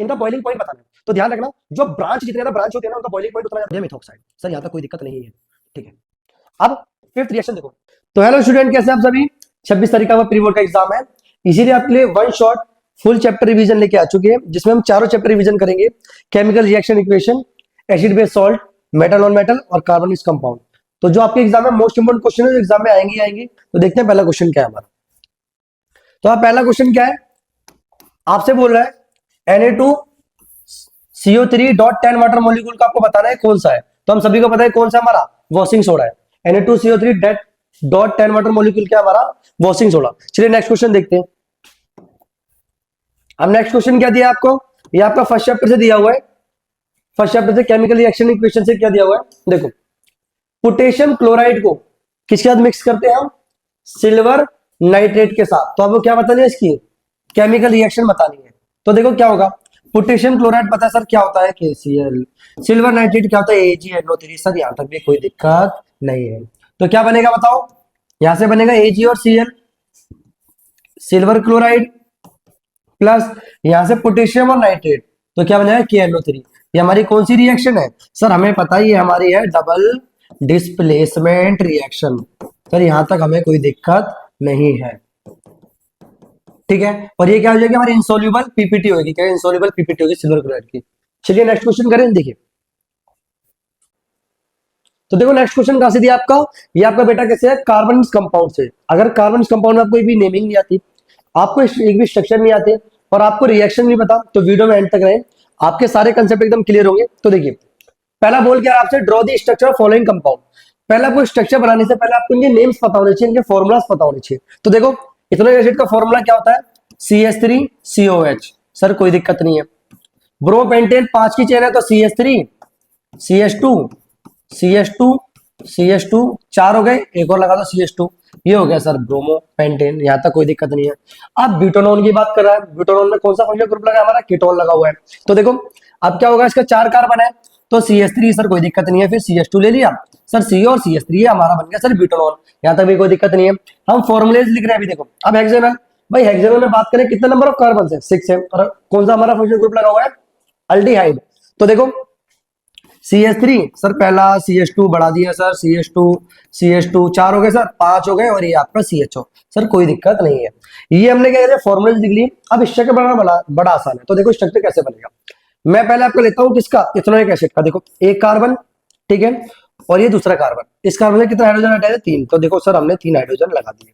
इनका boiling point बताना है। तो ध्यान रखना, जो ब्रांच जितने ज्यादा ब्रांच होते हैं ना, उनका बॉइलिंग पॉइंट उतना ज्यादा मिथॉक्साइड। सर यहाँ तक कोई दिक्कत नहीं है, ठीक है। अब फिफ्थ रिएक्शन देखो। तो हेलो स्टूडेंट, कैसे आप सभी? 26 तारीख का प्री बोर्ड का एग्जाम है, इसीलिए आपके लिए one shot full chapter revision लेके आ चुके हैं, जिसमें हम चारों चैप्टर रिवीजन करेंगे। Chemical reaction equation, acid base salt, metal non metal और कार्बनिक कंपाउंड। तो जो आपके एग्जाम में मोस्ट इंपोर्टेंट क्वेश्चन है, जो एग्जाम में आएंगे आएंगे। तो देखते हैं पहला क्वेश्चन क्या है हमारा। तो आप पहला क्वेश्चन क्या है, आपसे बोल रहा है Na2CO3.10 वाटर मॉलिक्यूल का आपको बताना है कौन सा है। तो हम सभी को पता है कौन सा हमारा वॉशिंग सोडा है। Na2CO3.10 वाटर मॉलिक्यूल क्या हमारा वॉशिंग सोडा। चलिए नेक्स्ट क्वेश्चन देखते हैं। अब नेक्स्ट क्वेश्चन क्या दिया आपको, ये आपका फर्स्ट चैप्टर से दिया हुआ है। फर्स्ट चैप्टर से केमिकल रिएक्शन इक्वेशन से क्या दिया हुआ है, देखो। पोटेशियम क्लोराइड को किसके साथ मिक्स करते हैं हम, सिल्वर नाइट्रेट के साथ। तो आपको क्या बतानी है, इसकी केमिकल रिएक्शन बतानी है। तो देखो क्या होगा, पोटेशियम क्लोराइड पता है सर क्या होता है, KCl। सिल्वर नाइट्रेट क्या होता है, AgNO3। सर यहां तक भी कोई दिक्कत नहीं है। तो क्या बनेगा बताओ, यहां से बनेगा Ag और Cl, सिल्वर क्लोराइड प्लस यहां से पोटेशियम और नाइट्रेट, तो क्या बनेगा KNO3। ये हमारी कौन सी रिएक्शन है सर, हमें पता ही है हमारी है डबल डिस्प्लेसमेंट रिएक्शन। सर यहां तक हमें कोई दिक्कत नहीं है, ठीक है। और ये क्या हो जाएगी, हमारी इंसोल्यूबल पीपीटी होगी। क्या इंसोल्यूबल पीपीटी होगी सिल्वर क्लोराइड की। चलिए नेक्स्ट क्वेश्चन करें, देखिए। तो देखो नेक्स्ट क्वेश्चन कहां से दिया आपका, ये आपका बेटा कैसे है, कार्बन कंपाउंड से। अगर कार्बन कंपाउंड में आपको भी नेमिंग नहीं आती, आपको एक भी स्ट्रक्चर नहीं आते और आपको रिएक्शन नहीं पता, तो वीडियो में एंड तक रहे, आपके सारे कंसेप्ट एकदम क्लियर होंगे। तो देखिए पहला बोल क्या आपसे, draw the structure of following compound. पहले आपको स्ट्रक्चर बनाने से पहले आपको इनके नेम्स पता होने चाहिए, इनके फॉर्मुलास पता होने चाहिए। तो देखो इथेनॉइक एसिड का फॉर्मूला क्या होता है, CH3COH। सर कोई दिक्कत नहीं है। ब्रोमोपेंटेन 5 की चेन है तो CH3 CH2 CH2 CH2 4 हो गए, एक और लगा दो CH2, ये हो गया सर ब्रोमोपेंटेन। यहां तक कोई दिक्कत नहीं है। अब ब्यूटानॉल की बात कर रहा है, ब्यूटानॉल में कौन सा फंक्शनल ग्रुप लगा है हमारा, कीटोन लगा हुआ है। तो देखो अब क्या होगा, इसका 4 कार्बन है तो CH3 सर कोई दिक्कत नहीं है, फिर CH2 ले लिया सर, C और CH3 हमारा बन गया सर ब्यूटानॉल। यहां तक भी कोई दिक्कत नहीं है। हम फॉर्मुलेज लिख रहे हैं अभी, देखो अब हेक्सेनल, भाई हेक्सेनल में बात करें कितने नंबर ऑफ कार्बन है, 6 है। और कौन सा हमारा फंक्शनल ग्रुप लगा हुआ है, अल्डिहाइड। तो देखो CH3 सर पहला, CH2 बढ़ा दिया सर, CH2 4 हो गए सर, 5 हो गए, और ये आपका CHO। सर कोई दिक्कत नहीं है। ये हमने क्या फॉर्मुलेज लिख लिए। अब स्ट्रक्चर बनाना बड़ा आसान है। तो देखो स्ट्रक्चर कैसे बनेगा, मैं पहले आपको लेता हूं किसका, इथेनॉइक एसिड का। देखो एक कार्बन, ठीक है, और ये दूसरा कार्बन। इस कार्बन में कितना हाइड्रोजन हटाया, 3। तो देखो सर हमने 3 हाइड्रोजन लगा दिए।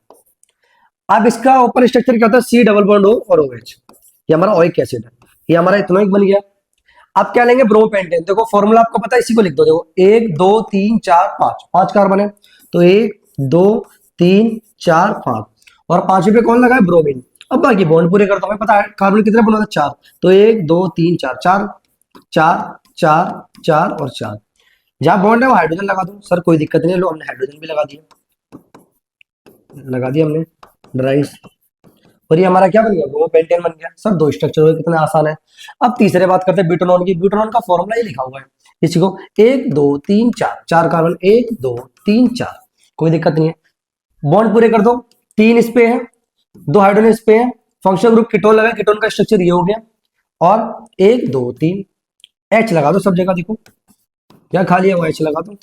अब इसका ओपन स्ट्रक्चर क्या होता है, C डबल बॉन्ड O और OH। ये हमारा ओइक एसिड है, ये हमारा इथेनॉइक बन गया। अब क्या लेंगे, ब्रोमोपेंटेन। देखो फॉर्मूला आपको पता है, इसी को लिख दो। देखो 1 2 3 4 5, 5 कार्बन है तो 1 2 3 4 5, और 5 पे कौन लगा है, ब्रोमीन। अब बाकी बॉन्ड पूरे करता हूं, हमें पता है कार्बन कितने बना था, 4। तो 1 2 3 4 4 4 4 4 और 4। जहां बॉन्ड है वो हाइड्रोजन लगा दो। सर कोई दिक्कत नहीं है, लो हमने हाइड्रोजन भी लगा दिया हमने राइस। और ये हमारा क्या बन गया, वो पेंटेन बन गया। सर 2 स्ट्रक्चर हुए, कितना आसान है। अब तीसरे बात करते हैं ब्यूटानॉल की। ब्यूटानॉल का फॉर्मूला ये लिखा हुआ है, इसी को 1 2 3 4, 4 कार्बन 1 2 3 4, कोई दिक्कत नहीं है। बॉन्ड पूरे कर दो, 3 इस पे है, 2 हाइड्रोजन इस पे है, फंक्शनल ग्रुप कीटोन लगा, कीटोन का स्ट्रक्चर ये हो गया। और 1 2 3 H लगा दो सब जगह। देखो क्या खाली है, वो H लगा दो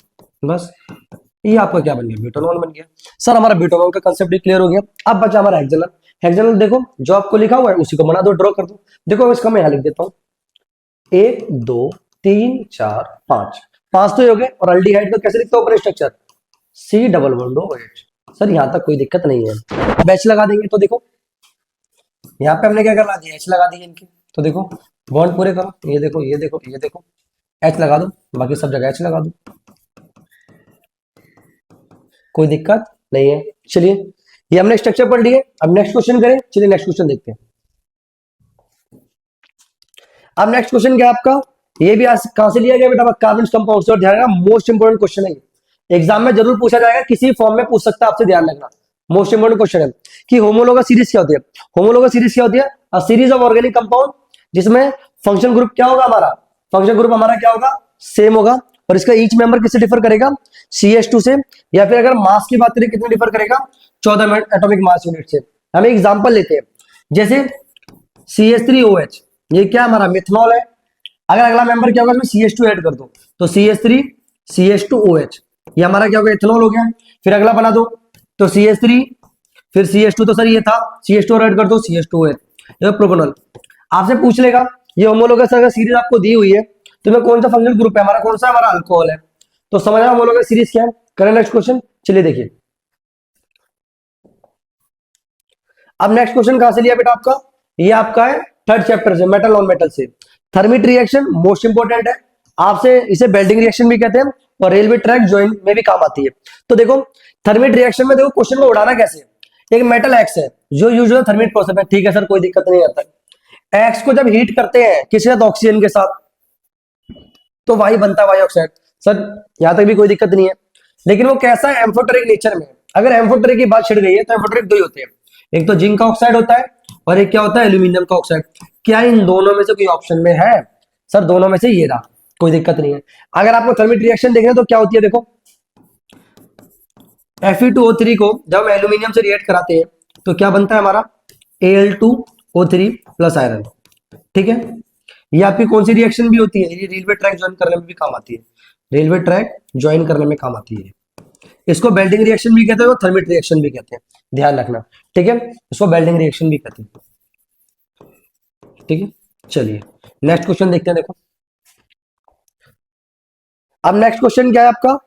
बस। ये आपका क्या बन गया, ब्यूटानॉल बन गया। सर हमारा ब्यूटानॉल का कंसेप्ट क्लियर हो गया। अब बचा हमारा हेक्सेनल। हेक्सेनल देखो जो आपको लिखा हुआ है उसी को बना दो, ड्रॉ कर दो। देखो इसका मैं यहां लिख देता हूं, 1 2 3 4 5, 5 तो हो गए। और अल्डिहाइड को कैसे लिखते हो, open structure C double bond OH। Sir यहां तक कोई दिक्कत नहीं है। अब H लगा देंगे। तो देखो यहाँ पे हमने क्या करना दिया, H लगा दिए इनके। तो देखो बॉन्ड पूरे करो, ये देखो ये देखो ये देखो, H लगा दो, बाकी सब जगह H लगा दो, कोई दिक्कत नहीं है। चलिए ये हमने स्ट्रक्चर पढ़ लिए। अब नेक्स्ट क्वेश्चन करें, चलिए नेक्स्ट क्वेश्चन देखते हैं। अब नेक्स्ट क्वेश्चन क्या है आपका, ये भी कहां से लिया गया बेटा, कार्बन कंपाउंड से। और ध्यान रखना मोस्ट इंपोर्टेंट क्वेश्चन है, एग्जाम में जरूर पूछा जाएगा, किसी फॉर्म में पूछ सकता है आपसे, ध्यान रखना। मोस्ट इंपोर्टेंट क्वेश्चन है कि होमोलोगस सीरीज क्या होती है। होमोलोगस सीरीज क्या होती है, a series of organic compound जिसमें फंक्शन ग्रुप क्या होगा हमारा, फंक्शन ग्रुप हमारा क्या होगा, सेम होगा। और इसका ईच मेंबर किससे डिफर करेगा, CH2 से। या फिर अगर मास की बात करें कितने डिफर करेगा, 14 एटॉमिक मास यूनिट से। हम एग्जांपल लेते हैं, जैसे CH3OH, ये क्या हमारा मिथनॉल है। अगर अगला मेंबर क्या होगा, इसमें CH2 ऐड कर दो तो CH3 CH2OH, ये हमारा क्या हो गया, इथेनॉल हो गया। फिर अगला बना दो तो CH3 फिर CH2, तो सर ये था CH2 ऐड कर दो CH2OH, ये प्रोपेनॉल। आपसे पूछ लेगा ये होमोलोगस अगर सीरीज आपको दी हुई है तो इसमें कौन सा फंक्शनल ग्रुप है हमारा, कौन सा हमारा अल्कोहल है, तो समझ रहा होमोलोगस सीरीज क्या है। करें नेक्स्ट क्वेश्चन, चलिए देखिए। अब नेक्स्ट क्वेश्चन कहां से लिया बेटा आपका, ये आपका है थर्ड चैप्टर से, मेटल नॉन मेटल से। थर्मिट रिएक्शन मोस्ट इंपोर्टेंट है, आपसे इसे बेल्डिंग रिएक्शन भी कहते हैं और रेलवे ट्रैक जॉइंट में भी काम आती है। तो देखो थर्मिट रिएक्शन में देखो क्वेश्चन को उड़ाना कैसे है। एक मेटल एक्स है जो यूज होता है थर्मिट प्रोसेस में, ठीक है सर कोई दिक्कत नहीं आता। एक्स को जब हीट करते हैं किसी साथ, ऑक्सीजन के साथ, तो वाई बनता है वाई ऑक्साइड। सर यहां तक भी कोई दिक्कत नहीं है, लेकिन वो कैसा है, एम्फोटेरिक नेचर में। अगर एम्फोटेरिक की बात छिड़ गई है तो एम्फोटेरिक दो ही होते हैं, एक तो जिंक का ऑक्साइड होता है और एक क्या होता है, एल्यूमिनियम का ऑक्साइड। क्या इन दोनों में से कोई ऑप्शन में है, सर दोनों में से ये रहा, कोई दिक्कत नहीं है। अगर आपको थर्मिट रिएक्शन देखना है तो क्या होती है, देखो Fe2O3 को जब हम एल्यूमिनियम से रिएक्ट कराते हैं तो क्या बनता है हमारा, Al2O3 प्लस आयरन, ठीक है। ये आपकी कौन सी रिएक्शन भी होती है, ये रेलवे ट्रैक ज्वाइन करने में भी काम आती है, रेलवे ट्रैक ज्वाइन करने में काम आती है। इसको बेल्डिंग रिएक्शन भी कहते हैं और थर्मिट रिएक्शन भी कहते हैं, ध्यान रखना, ठीक है। इसको बेल्डिंग रिएक्शन भी कहते हैं, ठीक है। चलिए नेक्स्ट क्वेश्चन देखते हैं। देखो अब नेक्स्ट क्वेश्चन क्या है आपका,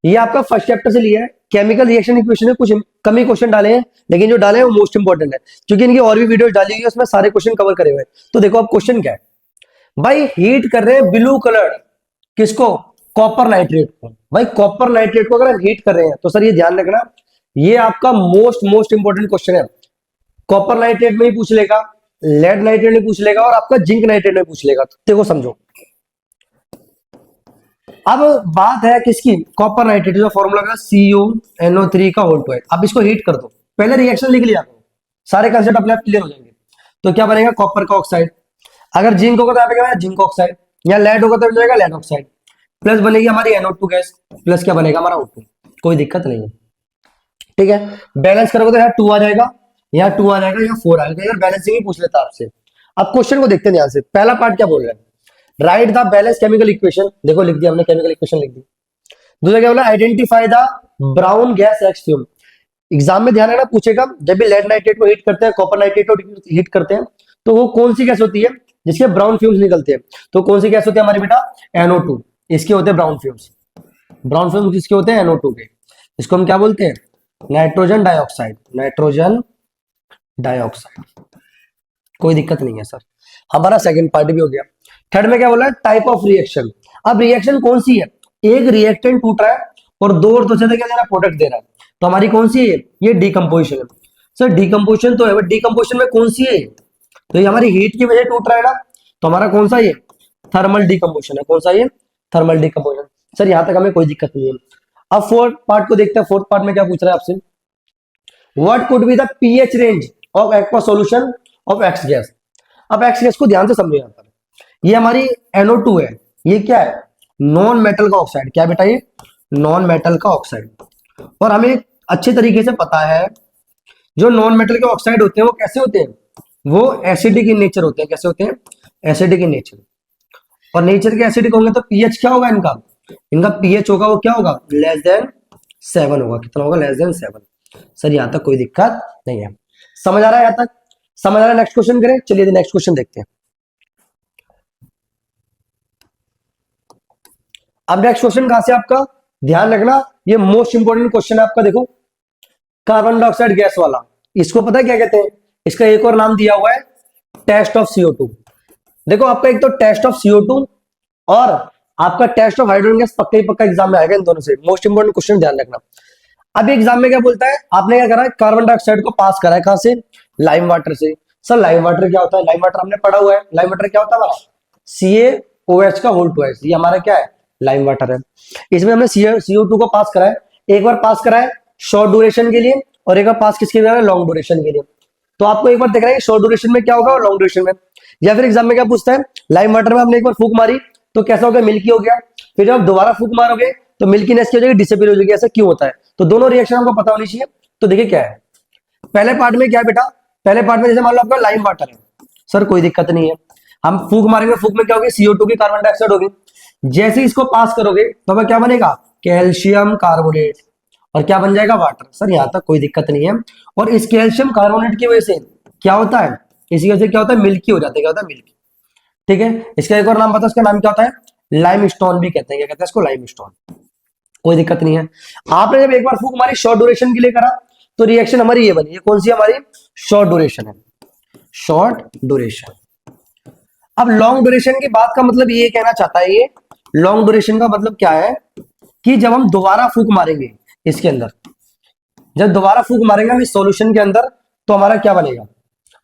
ये आपका फर्स्ट चैप्टर से लिया है, केमिकल रिएक्शन इक्वेशन में कुछ कम ही क्वेश्चन डाले हैं, लेकिन जो डाले हैं वो मोस्ट इंपोर्टेंट है, क्योंकि इनकी और भी वीडियोस डाली हुई है उसमें सारे क्वेश्चन कवर करे हुए हैं। तो देखो अब क्वेश्चन क्या है भाई, हीट कर रहे हैं ब्लू कलर किसको, कॉपर नाइट्रेट को। भाई कॉपर नाइट्रेट को अगर हम हीट कर रहे हैं तो सर ये ध्यान रखना, ये आपका मोस्ट इंपोर्टेंट क्वेश्चन है। कॉपर नाइट्रेट में ही पूछ लेगा, लेड नाइट्रेट में पूछ लेगा और आपका जिंक नाइट्रेट में पूछ लेगा। तो देखो समझो, अब बात है किसकी, कॉपर नाइट्रेट जो फॉर्मूला का CuNO3 का होल टू है। अब इसको हीट कर दो, पहले रिएक्शन लिख लिया करो, सारे कंसेप्ट अपने आप क्लियर हो जाएंगे। तो क्या बनेगा, कॉपर का ऑक्साइड, अगर जिंक होगा तो यहाँ पे क्या बनेगा, जिंक ऑक्साइड, या लेड होगा तो बन जाएगा लेड ऑक्साइड, प्लस बनेगी हमारी NO2 गैस, प्लस क्या बनेगा हमारा O2, कोई दिक्कत नहीं है, ठीक है। बैलेंस करोगे तो यहाँ 2 आ जाएगा, यहाँ 2 आ जाएगा, यहाँ 4 आ जाएगा, यार बैलेंसिंग ही पूछ लेता आपसे। अब क्वेश्चन को देखते हैं ध्यान से, पहला पार्ट क्या बोल रहा है, right the balance chemical equation, देखो लिख दिया हमने, केमिकल इक्वेशन लिख दी। दूसरा क्या बोला, identify the brown gas x fume. Exam में ध्यान रखना पूछेगा, जब भी लेड नाइट्रेट को हीट करते हैं, कॉपर नाइट्रेट को हीट करते हैं, तो वो कौन सी गैस होती है जिसके ब्राउन फ्यूम्स निकलते हैं। तो कौन सी गैस होती है हमारी बेटा, NO2, इसके होते हैं ब्राउन फ्यूम्स। ब्राउन फ्यूम्स किसके होते हैं, NO2 के। इसको हम क्या बोलते हैं, नाइट्रोजन डाइऑक्साइड, नाइट्रोजन डाइऑक्साइड, कोई दिक्कत नहीं है सर। हमारा सेकंड पार्ट भी हो गया। थर्ड में क्या बोला है, टाइप ऑफ रिएक्शन। अब रिएक्शन कौन सी है, एक रिएक्टेंट टूट रहा है और दो और क्या दे रहा है, प्रोडक्ट दे रहा है, तो हमारी कौन सी है, ये डिकम्पोजिशन है। सर डिकम्पोजिशन तो है, बट डिकम्पोजिशन में कौन सी है, तो ये हमारी हीट की वजह टूट रहा है ना, तो हमारा कौन सा ये, थर्मल डिकम्पोजिशन है। कौन सा ये, थर्मल डिकम्पोजिशन। सर यहां तक हमें कोई दिक्कत नहीं है। अब फोर्थ पार्ट को देखते हैं, फोर्थ पार्ट में क्या पूछ रहा है आपसे, what could be the pH range of aqua solution of x gas. अब एक्स गैस को ध्यान से समझो, यहां पर ये हमारी NO2 है, ये क्या है, नॉन मेटल का ऑक्साइड। क्या बेटा, ये नॉन मेटल का ऑक्साइड। और हमें अच्छे तरीके से पता है जो नॉन मेटल के ऑक्साइड होते हैं वो कैसे होते हैं, वो एसिडिक इन नेचर होते हैं। कैसे होते हैं, एसिडिक इन नेचर। और नेचर के एसिडिक होंगे तो pH क्या होगा इनका, इनका pH होगा वो क्या होगा, लेस देन 7 होगा। कितना होगा, लेस देन 7। सर यहां तक कोई दिक्कत नहीं है, समझ आ रहा है, यहां तक समझ आ रहा है। नेक्स्ट क्वेश्चन करें, चलिए नेक्स्ट क्वेश्चन देखते हैं। अब नेक्स्ट क्वेश्चन कहां से आपका, ध्यान रखना ये मोस्ट इंपोर्टेंट क्वेश्चन है आपका। देखो कार्बन डाइऑक्साइड गैस वाला, इसको पता है क्या कहते हैं, इसका एक और नाम दिया हुआ है टेस्ट ऑफ CO2। देखो आपका एक तो टेस्ट ऑफ CO2 और आपका टेस्ट ऑफ हाइड्रोजन गैस पक्का ही पक्का एग्जाम में आएगा, इन दोनों से मोस्ट इंपोर्टेंट क्वेश्चन, ध्यान रखना। अब एग्जाम में क्या बोलता है, आपने क्या करा है, कार्बन डाइऑक्साइड को पास करा है कहां से, लाइम वाटर से। सर लाइम वाटर क्या होता है, लाइम वाटर हमने पढ़ा हुआ है, लाइम वाटर क्या होता है हमारा, CaOH का होल 2H, ये हमारा क्या है, लाइम वाटर है। इसमें हमने CO2 को पास करा है, एक बार पास करा है शॉर्ट ड्यूरेशन के लिए और एक बार पास किसके लिए, लॉन्ग ड्यूरेशन के लिए। तो आपको एक बार दिख रहा है शॉर्ट ड्यूरेशन में क्या होगा और लॉन्ग ड्यूरेशन में। या फिर एग्जाम में क्या पूछता है, लाइम वाटर में हमने एक बार फूक मारी तो कैसा हो गया, मिल्की हो गया, फिर जब दोबारा फूक मारोगे तो मिल्कीनेस की हो जाएगी, डिसअपीयर हो जाएगी। ऐसा क्यों होता है, तो दोनों रिएक्शन हमको पता होनी चाहिए। तो देखिए क्या है, पहले पार्ट में क्या है बेटा, पहले पार्ट में जैसे मान लो आपका लाइम वाटर है, सर कोई दिक्कत नहीं है, हम फूक मारेंगे, फूक में क्या होगी, CO2 की कार्बन डाइऑक्साइड होगी। जैसे ही इसको पास करोगे तो वह क्या बनेगा, कैल्शियम कार्बोनेट, और क्या बन जाएगा, वाटर। सर यहां तक कोई दिक्कत नहीं है। और इस कैल्शियम कार्बोनेट की वजह से क्या होता है, इसी वजह से क्या होता है, मिल्की हो जाता है। क्या होता है, मिल्की। ठीक है, इसका एक और नाम पता है, उसका नाम क्या होता है, लाइमस्टोन भी कहते हैं। क्या कहते हैं इसको, लाइमस्टोन। कोई दिक्कत नहीं है। आपने जब एक बार फूक हमारी शॉर्ट ड्यूरेशन के लिए करा तो रिएक्शन हमारी ये बनी, ये कौन सी हमारी शॉर्ट ड्यूरेशन है, शॉर्ट ड्यूरेशन। अब लॉन्ग ड्यूरेशन की बात का मतलब ये कहना चाहता है, ये लॉन्ग ड्यूरेशन का मतलब क्या है कि जब हम दोबारा फूक मारेंगे इसके अंदर, जब दोबारा फूक मारेंगे हम इस सॉल्यूशन के अंदर, तो हमारा क्या बनेगा।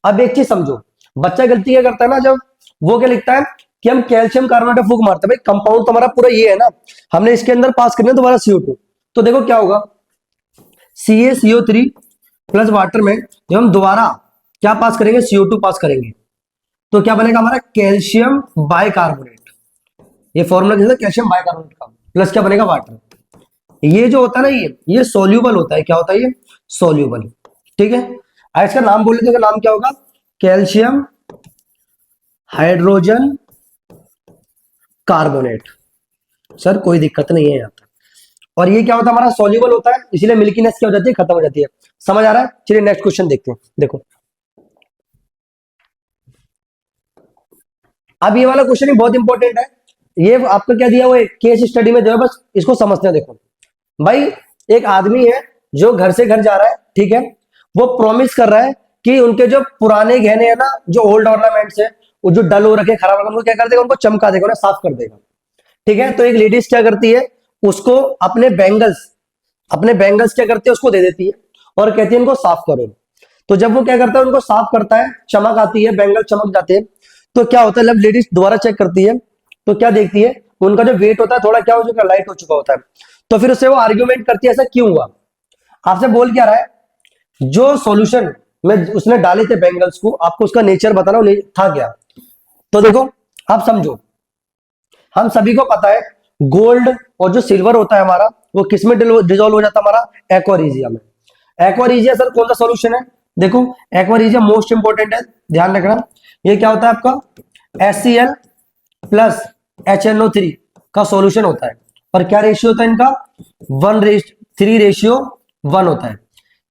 अब एक चीज समझो, बच्चा गलती क्या करता है ना, जब वो क्या लिखता है कि हम कैल्शियम कार्बोनेट फूक मारते हैं, भाई कंपाउंड तो हमारा पूरा ये है ना, हमने इसके अंदर पास करना है दोबारा CO2, तो देखो क्या होगा, CaCO3 प्लस वाटर में जब हम दोबारा क्या पास करेंगे, CO2 पास करेंगे, तो क्या बनेगा हमारा, कैल्शियम बाइकार्बोनेट। ये फॉर्मूला किसका, कैल्शियम बाइकार्बोनेट का, प्लस क्या बनेगा, वाटर। ये जो होता है ना, ये सोल्यूबल होता है। क्या होता है, ये सोल्यूबल। ठीक है, इसका नाम बोले तो नाम क्या होगा, कैल्शियम हाइड्रोजन कार्बोनेट। सर कोई दिक्कत नहीं है यहाँ पर। और ये क्या होता है, हमारा सोल्यूबल होता है, इसलिए मिल्कीनेस क्या हो जाती है, खत्म हो जाती है। समझ आ रहा है, चलिए नेक्स्ट क्वेश्चन देखते हैं। देखो अब ये वाला क्वेश्चन बहुत इंपॉर्टेंट है। ये आपको क्या दिया हुआ है, केस स्टडी में जो है, बस इसको समझते हैं। देखो भाई, एक आदमी है जो घर से घर जा रहा है, ठीक है, वो प्रॉमिस कर रहा है कि उनके जो पुराने गहने हैं ना, जो ओल्ड ऑर्नामेंट्स है, वो जो डल हो रखे, खराब हो रखे, उनको क्या कर देगा, उनको चमका देगा, उन्हें साफ कर देगा। ठीक है, तो एक लेडीज क्या करती है, उसको अपने बैंगल्स क्या करती है, उसको दे देती है और कहती है इनको साफ करो। तो जब वो क्या करता है, उनको साफ करता है, चमक आती है, बैंगल चमक जाते हैं, तो क्या होता है, जब लेडीज दोबारा चेक करती है तो क्या देखती है, उनका जो वेट होता है थोड़ा क्या हो चुका है, लाइट हो चुका होता है। तो फिर उससे वो आर्ग्यूमेंट करती है, ऐसा क्यों हुआ। आपसे बोल क्या रहा है, जो सॉल्यूशन में उसने डाले थे बैंगल्स को, आपको उसका नेचर बताना था क्या। तो देखो आप समझो, हम सभी को पता है गोल्ड और जो सिल्वर होता है हमारा, वो किस में डिजोल्व हो जाता है, हमारा एक्वारीजिया में। एक्वारीजिया सर कौन सा सॉल्यूशन है, देखो एक्वारीजिया मोस्ट इंपोर्टेंट है, ध्यान रखना। ये क्या होता है आपका, HCl प्लस HNO3 का सॉल्यूशन होता है। और क्या रेशियो होता है इनका, 1:3:1 होता है।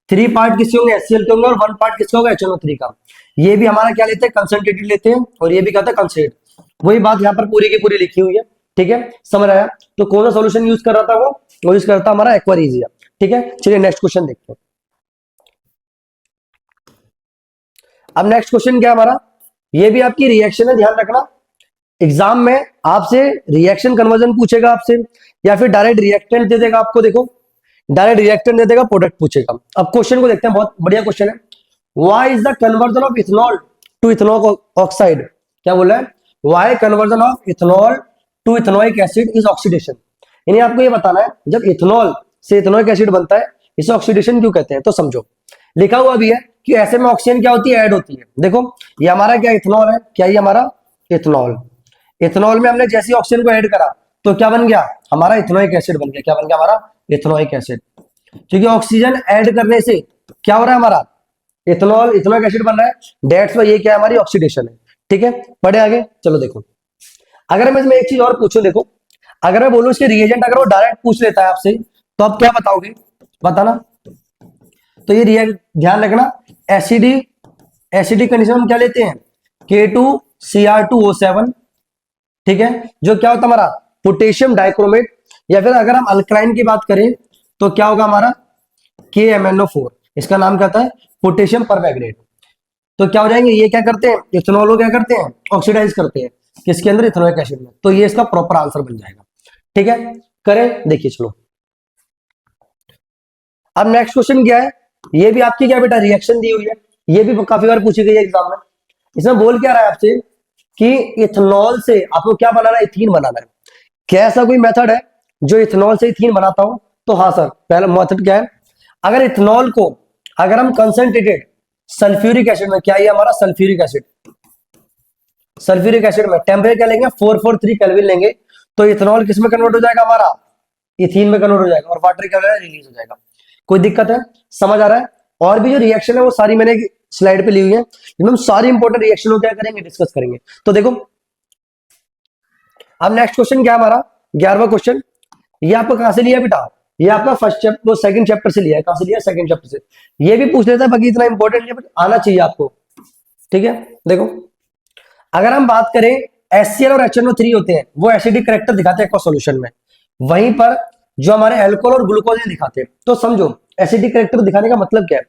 3 पार्ट किसके होंगे, HCl के होंगे, और 1 पार्ट किसका होगा, HNO3 का। ये भी हमारा क्या लेते हैं, कंसंट्रेटेड लेते हैं, और ये भी क्या होता है, कंसंट्रेट। वही बात यहाँ पर पूरी की पूरी लिखी हुई है। ठीक है, समझ आया। तो कौन सा सॉल्यूशन यूज कर रहा था, वो यूज कर रहा था हमारा एक्वारीजिया। ठीक है, चलिए नेक्स्ट क्वेश्चन देखते हैं। अब नेक्स्ट क्वेश्चन क्या है हमारा, ये भी आपकी रिएक्शन है, ध्यान रखना। एग्जाम में आपसे रिएक्शन कन्वर्जन पूछेगा आपसे, या फिर डायरेक्ट रिएक्टेंट दे देगा आपको। देखो डायरेक्ट रिएक्टेंट दे देगा, प्रोडक्ट पूछेगा। अब क्वेश्चन को देखते हैं, बहुत बढ़िया क्वेश्चन है। Why is the conversion of ethanol to ethanol oxide. क्या बोला है, why conversion of ethanol to ethanoic acid is oxidation. यानी आपको ये बताना है, जब इथेनॉल से इथेनोइक एसिड बनता है, इसे ऑक्सीडेशन क्यों कहते हैं। तो समझो, लिखा हुआ भी है कि ऐसे में ऑक्सीजन क्या होती है, ऐड होती है। देखो ये हमारा क्या इथेनॉल है, क्या ये हमारा इथेनॉल। इथेनॉल में हमने जैसे ऑक्सीजन को ऐड करा तो क्या बन गया, हमारा इथेनोइक एसिड बन गया। क्या बन गया, हमारा इथेनोइक एसिड। क्योंकि ऑक्सीजन ऐड करने से क्या हो रहा है, हमारा इथेनोइक एसिड बन रहा है। डेट्स ये क्या है, हमारी ऑक्सीडेशन है। ठीक है, बढ़े आगे, चलो देखो। अगर मैं इसमें एक चीज और पूछूं, देखो अगर मैं बोलूं इसके रिएजेंट, अगर वो डायरेक्ट पूछ लेता है आपसे, तो आप क्या बताओगे, बताना। तो ये ध्यान रखना, एसिडिक कंडीशन हम क्या लेते हैं, K2Cr2O7। ठीक है, जो क्या होता है हमारा पोटेशियम डाइक्रोमेट। या फिर अगर हम अल्कलाइन की बात करें तो क्या होगा हमारा KMnO4। इसका नाम क्या होता है, पोटेशियम परमैंगनेट। तो क्या हो जाएंगे, ये क्या करते हैं, इथेनॉल को क्या करते हैं, ऑक्सीडाइज करते हैं किसके अंदर, इथेनोइक एसिड में। तो ये इसका प्रॉपर आंसर बन जाएगा। ठीक है, करें, देखिए चलो। अब नेक्स्ट क्वेश्चन क्या है, ये भी आपकी क्या बेटा रिएक्शन दी हुई है, ये भी काफी बार पूछी गई है एग्जाम में। इसमें बोल क्या रहा है आपसे कि इथेनॉल से आपको क्या बनाना है, इथीन बनाना है। क्या ऐसा कोई मेथड है जो इथेनॉल से इथीन बनाता हो। तो हाँ सर, पहला मेथड क्या है, अगर इथेनॉल को अगर हम कंसंट्रेटेड सल्फ्यूरिक एसिड में, क्या ये हमारा सल्फ्यूरिक एसिड, सल्फ्यूरिक एसिड में टेम्परेचर क्या लेंगे, 443 केल्विन लेंगे, तो इथेनॉल किस में कन्वर्ट हो जाएगा, हमारा इथीन में कन्वर्ट हो जाएगा, और वाटर क्या रिलीज हो जाएगा। कोई दिक्कत है, समझ आ रहा है। और भी जो रिएक्शन है वो सारी मैंने स्लाइड पे ली हुई है, हम सारी इंपॉर्टेंट रिएक्शन क्या करेंगे, डिस्कस करेंगे। तो देखो अब नेक्स्ट क्वेश्चन क्या हमारा 11वां क्वेश्चन, ये आपको कहां से लिया बेटा, ये आपका फर्स्ट चैप्टर सेकंड चैप्टर से लिया है। कहां से लिया, सेकंड चैप्टर से। ये भी पूछ लेता है, बाकी इतना इंपॉर्टेंट नहीं, बट आना चाहिए आपको, ठीक है। देखो अगर हम बात करें HCl और HNO3 होते हैं, वो एसिडिक करेक्टर दिखाते हैं सॉल्यूशन में, वहीं पर जो हमारे अल्कोहल और ग्लूकोज दिखाते हैं। तो समझो एसिडिक करेक्टर दिखाने का मतलब क्या है,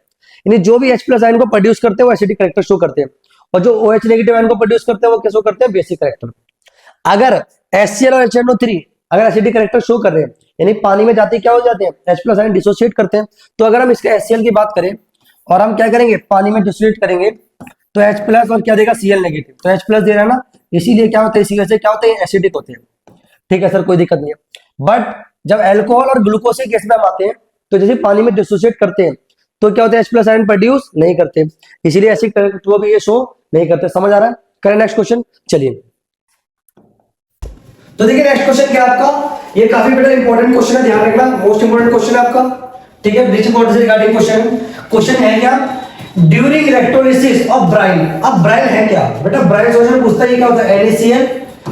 यानी जो भी H+ आयन को प्रोड्यूस करते हैं वो एसिडिक करेक्टर शो करते हैं, और जो OH नेगेटिव आयन को प्रोड्यूस करते हैं वो क्या शो करते हैं, बेसिक करेक्टर। अगर HCl और HNO3 अगर एसिडिक करेक्टर शो कर रहे हैं, यानी पानी में जाते क्या हो जाते हैं, H+ आयन डिसोसिएट करते हैं। तो अगर हम इसके HCl की बात करें और हम क्या करेंगे, पानी में डिसोसिएट करेंगे, तो H+ और क्या देगा, Cl नेगेटिव, तो H+ दे रहा है ना, इसीलिए क्या होता है, इसी वजह से क्या होते हैं, एसिडिक होते हैं। ठीक है सर, कोई दिक्कत नहीं है। बट जब अल्कोहल और ग्लूकोज के केस में हम आते हैं, तो जैसे पानी में डिसोसिएट करते हैं, तो क्या होता है, H+ आयन प्रोड्यूस नहीं करते, इसीलिए एसिडिक करेक्टर को भी ये शो नहीं करते। समझ आ रहा है। करें नेक्स्ट क्वेश्चन, चलिए। तो देखिए नेक्स्ट क्वेश्चन क्या आपका, ये काफी बड़ा इंपॉर्टेंट क्वेश्चन है, ध्यान रखना, मोस्ट इंपॉर्टेंट क्वेश्चन है आपका, ठीक है। ब्लीचिंग पाउडर से रिगार्डिंग क्वेश्चन है क्या, ड्यूरिंग इलेक्ट्रोलिसिस ऑफ ब्राइन। अब ब्राइन है क्या बेटा, ब्राइन सॉल्यूशन पूछता है, ये क्या होता है, NaCl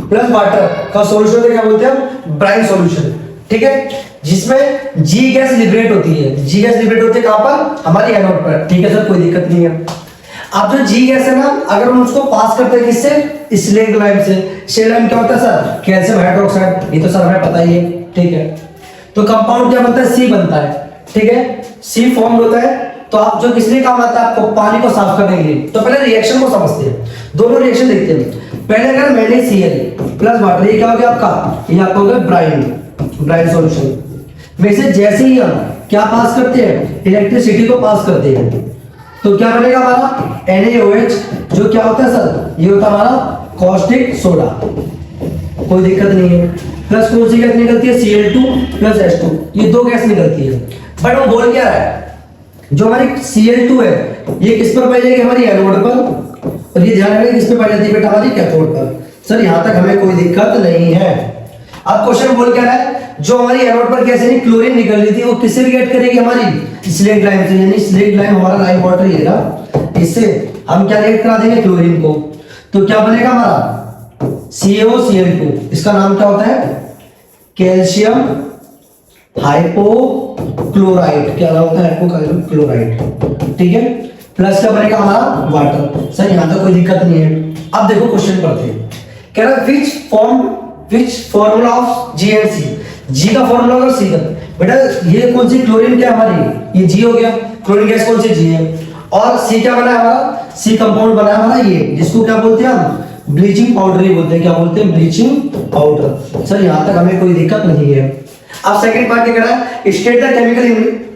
प्लस वाटर का सॉल्यूशन को क्या बोलते हैं, ब्राइन सॉल्यूशन, ठीक है, जिसमें G गैस लिबरेट होती है। G गैस लिबरेट होती है कहां पर, हमारी एनोड पर, ठीक है सर, कोई दिक्कत नहीं है। अब जो G गैस है ना, अगर हम उसको पास करते हैं किससे, स्लेग लाइम से। स्लेग लाइम क्या होता है सर, कैल्शियम हाइड्रोक्साइड, ये तो सर हमें पता ही है, ठीक है। तो कंपाउंड क्या बनता है, C बनता है, ठीक है, C फॉर्म होता है। तो आप जो किस लिए काम आता है आपको, पानी को साफ करने के लिए। तो पहले रिएक्शन को समझते हैं, दोनों रिएक्शन देखते हैं। पहले अगर NaCl प्लस वाटर, ये क्या हो गया आपका, ये आपका हो गया ब्राइन सॉल्यूशन में से जैसे ही हम क्या पास करते हैं, इलेक्ट्रिसिटी को पास करते हैं, तो क्या बनेगा हमारा NaOH, जो क्या होता है सर, ये होता है हमारा कॉस्टिक सोडा, कोई दिक्कत नहीं है। प्लस कौन सी गैस निकलती है, Cl2 प्लस H2, ये दो गैस निकलती है। बट वो बोल क्या रहा है, जो हमारी Cl2 है ये किस पर पाई जाएगी, हमारी एनोड पर, और ये ध्यान रखना किस पे पाई जाती है बेटा, हमारी कैथोड पर। सर यहां तक हमें कोई दिक्कत नहीं है। अब क्वेश्चन बोल क्या रहा है, जो हमारी एनोड पर गैस यानी क्लोरीन निकल रही थी, वो किससे रिएक्ट करेगी, हमारी स्लेग लाइम से, यानी स्लेग लाइम हमारा लाइम वाटर ये रहा, इससे हम क्या रिएक्ट करा देंगे, क्लोरीन को। तो क्या बनेगा हमारा CaOCl2, इसका नाम क्या होता है, कैल्शियम हाइपोक्लोराइड, क्या नाम होता है, हाइपोक्लोराइड, ठीक है। प्लस क्या बनेगा हमारा वाटर। सर यहां तक कोई दिक्कत नहीं है। अब देखो क्वेश्चन पढ़ते हैं, कह रहा है which formula of G and C, G का फॉर्मूला और C का। बेटा ये कौन सी क्लोरीन क्या हमारी, ये G हो गया, क्लोरीन गैस कौन सी G है, और C क्या बना है हमारा, C कंपाउंड बना है हमारा ये, जिसको क्या बोलते हैं हम, ब्लीचिंग पाउडर ही बोलते हैं। क्या बोलते हैं, ब्लीचिंग पाउडर। सर यहां तक हमें कोई दिक्कत नहीं है। अब सेकंड पार्ट क्या कह रहा है, state the chemical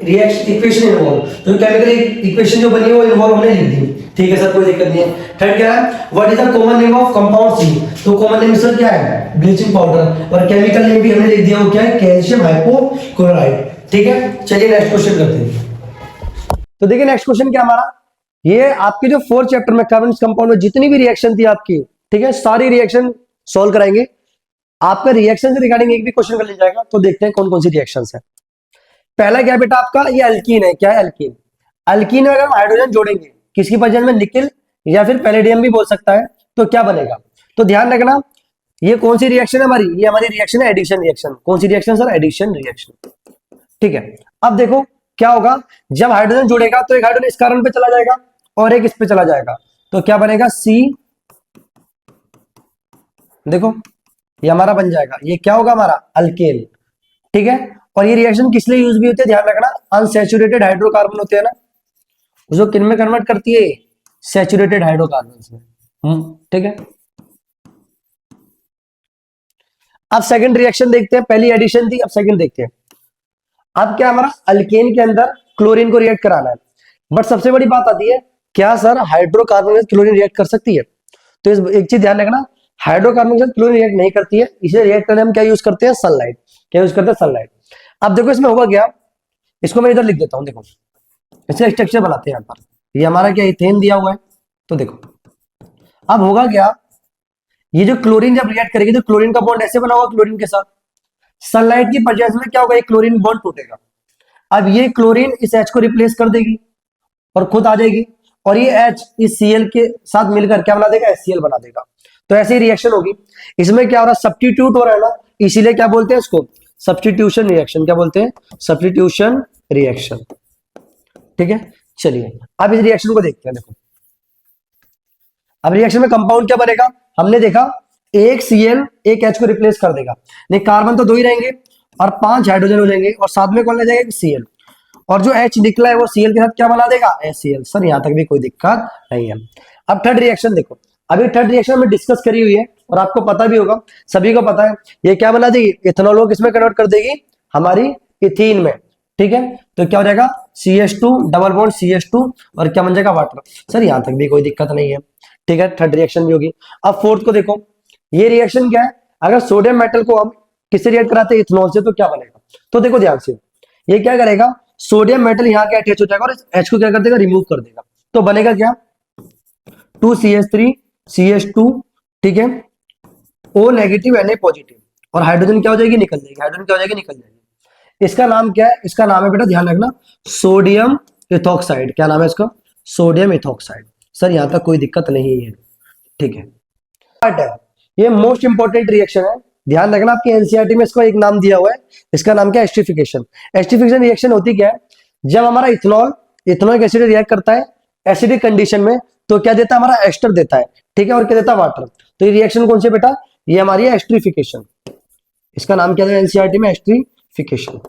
reaction equation involve, तो केमिकल इक्वेशन जो बनी है वो इन्वॉल्व हमने लिख दी, ठीक है सर, कोई दिक्कत नहीं है। थर्ड क्या है, what is the common name of compound C, तो कॉमन नेम सर क्या है, ब्लीचिंग पाउडर, और केमिकल नेम भी हमने लिख दिया, वो क्या है, कैल्शियम हाइपोक्लोराइड, ठीक है। चलिए नेक्स्ट क्वेश्चन करते हैं। तो देखिए नेक्स्ट क्वेश्चन क्या हमारा, ये आपके जो 4th चैप्टर में कार्बन कंपाउंड में जितनी भी रिएक्शन थी आपकी, ठीक है, सारी रिएक्शन सॉल्व कराएंगे। आपका रिएक्शन से रिगार्डिंग एक भी क्वेश्चन कर लिया जाएगा। तो देखते हैं कौन कौन सी रिएक्शंस है। पहला क्या बेटा आपका, ये अल्कीन है। क्या है, अल्कीन। अल्कीन में अगर हम हाइड्रोजन जोड़ेंगे किसकी प्रेजेंस में, निकिल या फिर पैलेडियम भी बोल सकता है, तो क्या बनेगा। तो ध्यान रखना, ये कौन सी रिएक्शन है हमारी, ये हमारी रिएक्शन है एडिशन रिएक्शन। कौन सी रिएक्शन सर, एडिशन रिएक्शन, ठीक है। अब देखो क्या होगा, जब हाइड्रोजन जुड़ेगा तो एक हाइड्रोजन इस कार्बन पे चला जाएगा और एक इस पे चला जाएगा, तो क्या बनेगा, C, देखो ये हमारा बन जाएगा, ये क्या होगा हमारा, अल्केन, ठीक है। और ये रिएक्शन किस लिए यूज भी होती है, ध्यान रखना, अनसैचुरेटेड हाइड्रोकार्बन होते हैं ना, जो किन में कन्वर्ट करती है, सैचुरेटेड हाइड्रोकार्बन में, ठीक है। अब सेकंड रिएक्शन देखते हैं, पहली एडिशन थी, अब सेकंड देखते हैं। अब क्या हमारा अल्केन के अंदर क्लोरीन को रिएक्ट कराना है, बट सबसे बड़ी बात आती है, क्या सर हाइड्रोकार्बन में क्लोरीन रिएक्ट कर सकती है। तो इस एक चीज ध्यान रखना, हाइड्रोकार्बन के साथ क्लोरीन रिएक्ट नहीं करती है, इसे रिएक्ट करने हम क्या यूज करते हैं, सनलाइट। क्या यूज करते हैं, सनलाइट। अब देखो इसमें होगा क्या, इसको मैं इधर लिख देता हूं, देखो इसका स्ट्रक्चर बनाते हैं। यहाँ पर ये हमारा क्या इथेन दिया हुआ है, तो देखो अब होगा क्या, ये जो क्लोरीन जब रिएक्ट करेगी तो क्लोरीन का बॉन्ड ऐसे बना होगा क्लोरीन के साथ, सनलाइट की प्रेजेंस में क्या होगा, एक क्लोरीन बॉन्ड टूटेगा। अब ये क्लोरीन इस H को रिप्लेस कर देगी और खुद आ जाएगी, और ये H इस Cl के साथ मिलकर क्या बना देगा, HCl बना देगा। तो ऐसी रिएक्शन होगी। इसमें क्या हो रहा है, सब्स्टिट्यूट हो रहा है ना, इसीलिए क्या बोलते हैं इसको, सब्स्टिट्यूशन रिएक्शन। क्या बोलते हैं, सब्स्टिट्यूशन रिएक्शन। ठीक है, चलिए अब इस रिएक्शन को देखते हैं। देखो अब रिएक्शन में कंपाउंड क्या बनेगा, हमने देखा एक Cl एक H को रिप्लेस कर देगा, नहीं कार्बन तो दो ही रहेंगे और 5 हाइड्रोजन हो जाएंगे और साथ में कौन ले जाएगा, Cl, और जो H निकला है वो Cl के साथ क्या बना देगा, HCl। सर यहां तक भी कोई दिक्कत नहीं है। अब थर्ड रिएक्शन देखो, अभी थर्ड रिएक्शन में डिस्कस करी हुई है और आपको पता भी होगा, सभी को पता है, ये क्या बना देगी, इथेनॉल को किसमें कन्वर्ट कर देगी, हमारी इथीन में। ठीक है, तो क्या हो जाएगा, CH2 डबल बॉन्ड CH2 और क्या बन जाएगा, वाटर। सर यहां तक भी कोई दिक्कत नहीं है। ठीक है, थर्ड रिएक्शन भी होगी। अब फोर्थ को देखो, ये रिएक्शन क्या है, अगर सोडियम मेटल को हम किससे रिएक्ट कराते हैं, इथेनॉल से, तो क्या बनेगा। तो देखो ध्यान से, ये क्या करेगा, सोडियम मेटल यहाँ क्या अटैच हो जाएगा और H को क्या कर देगा, रिमूव कर देगा। तो बनेगा क्या, 2CH3 CH2, ठीक है, O नेगेटिव Na पॉजिटिव, और हाइड्रोजन क्या हो जाएगी, निकल जाएगी, हाइड्रोजन क्या हो जाएगी, निकल जाएगी। इसका नाम क्या है, इसका नाम है बेटा, ध्यान रखना, सोडियम इथॉक्साइड। क्या नाम है इसका, सोडियम इथॉक्साइड। सर यहां तक कोई दिक्कत नहीं है। ठीक है, पार्ट है, ये मोस्ट इंपॉर्टेंट रिएक्शन है, ध्यान रखना। आपकी एनसीईआरटी में इसको एक नाम दिया हुआ है, इसका नाम क्या है, एस्टरिफिकेशन। एस्टरिफिकेशन रिएक्शन होती क्या है, जब हमारा इथेनॉल इथेनॉइक एसिड रिएक्ट करता है एसिडिक कंडीशन में, तो क्या देता है, हमारा एस्टर देता है। ठीक है, और क्या देता है, वाटर। तो ये रिएक्शन कौन सी बेटा, ये हमारी है एस्टरिफिकेशन। इसका नाम क्या है एनसीईआरटी में, एस्टरिफिकेशन।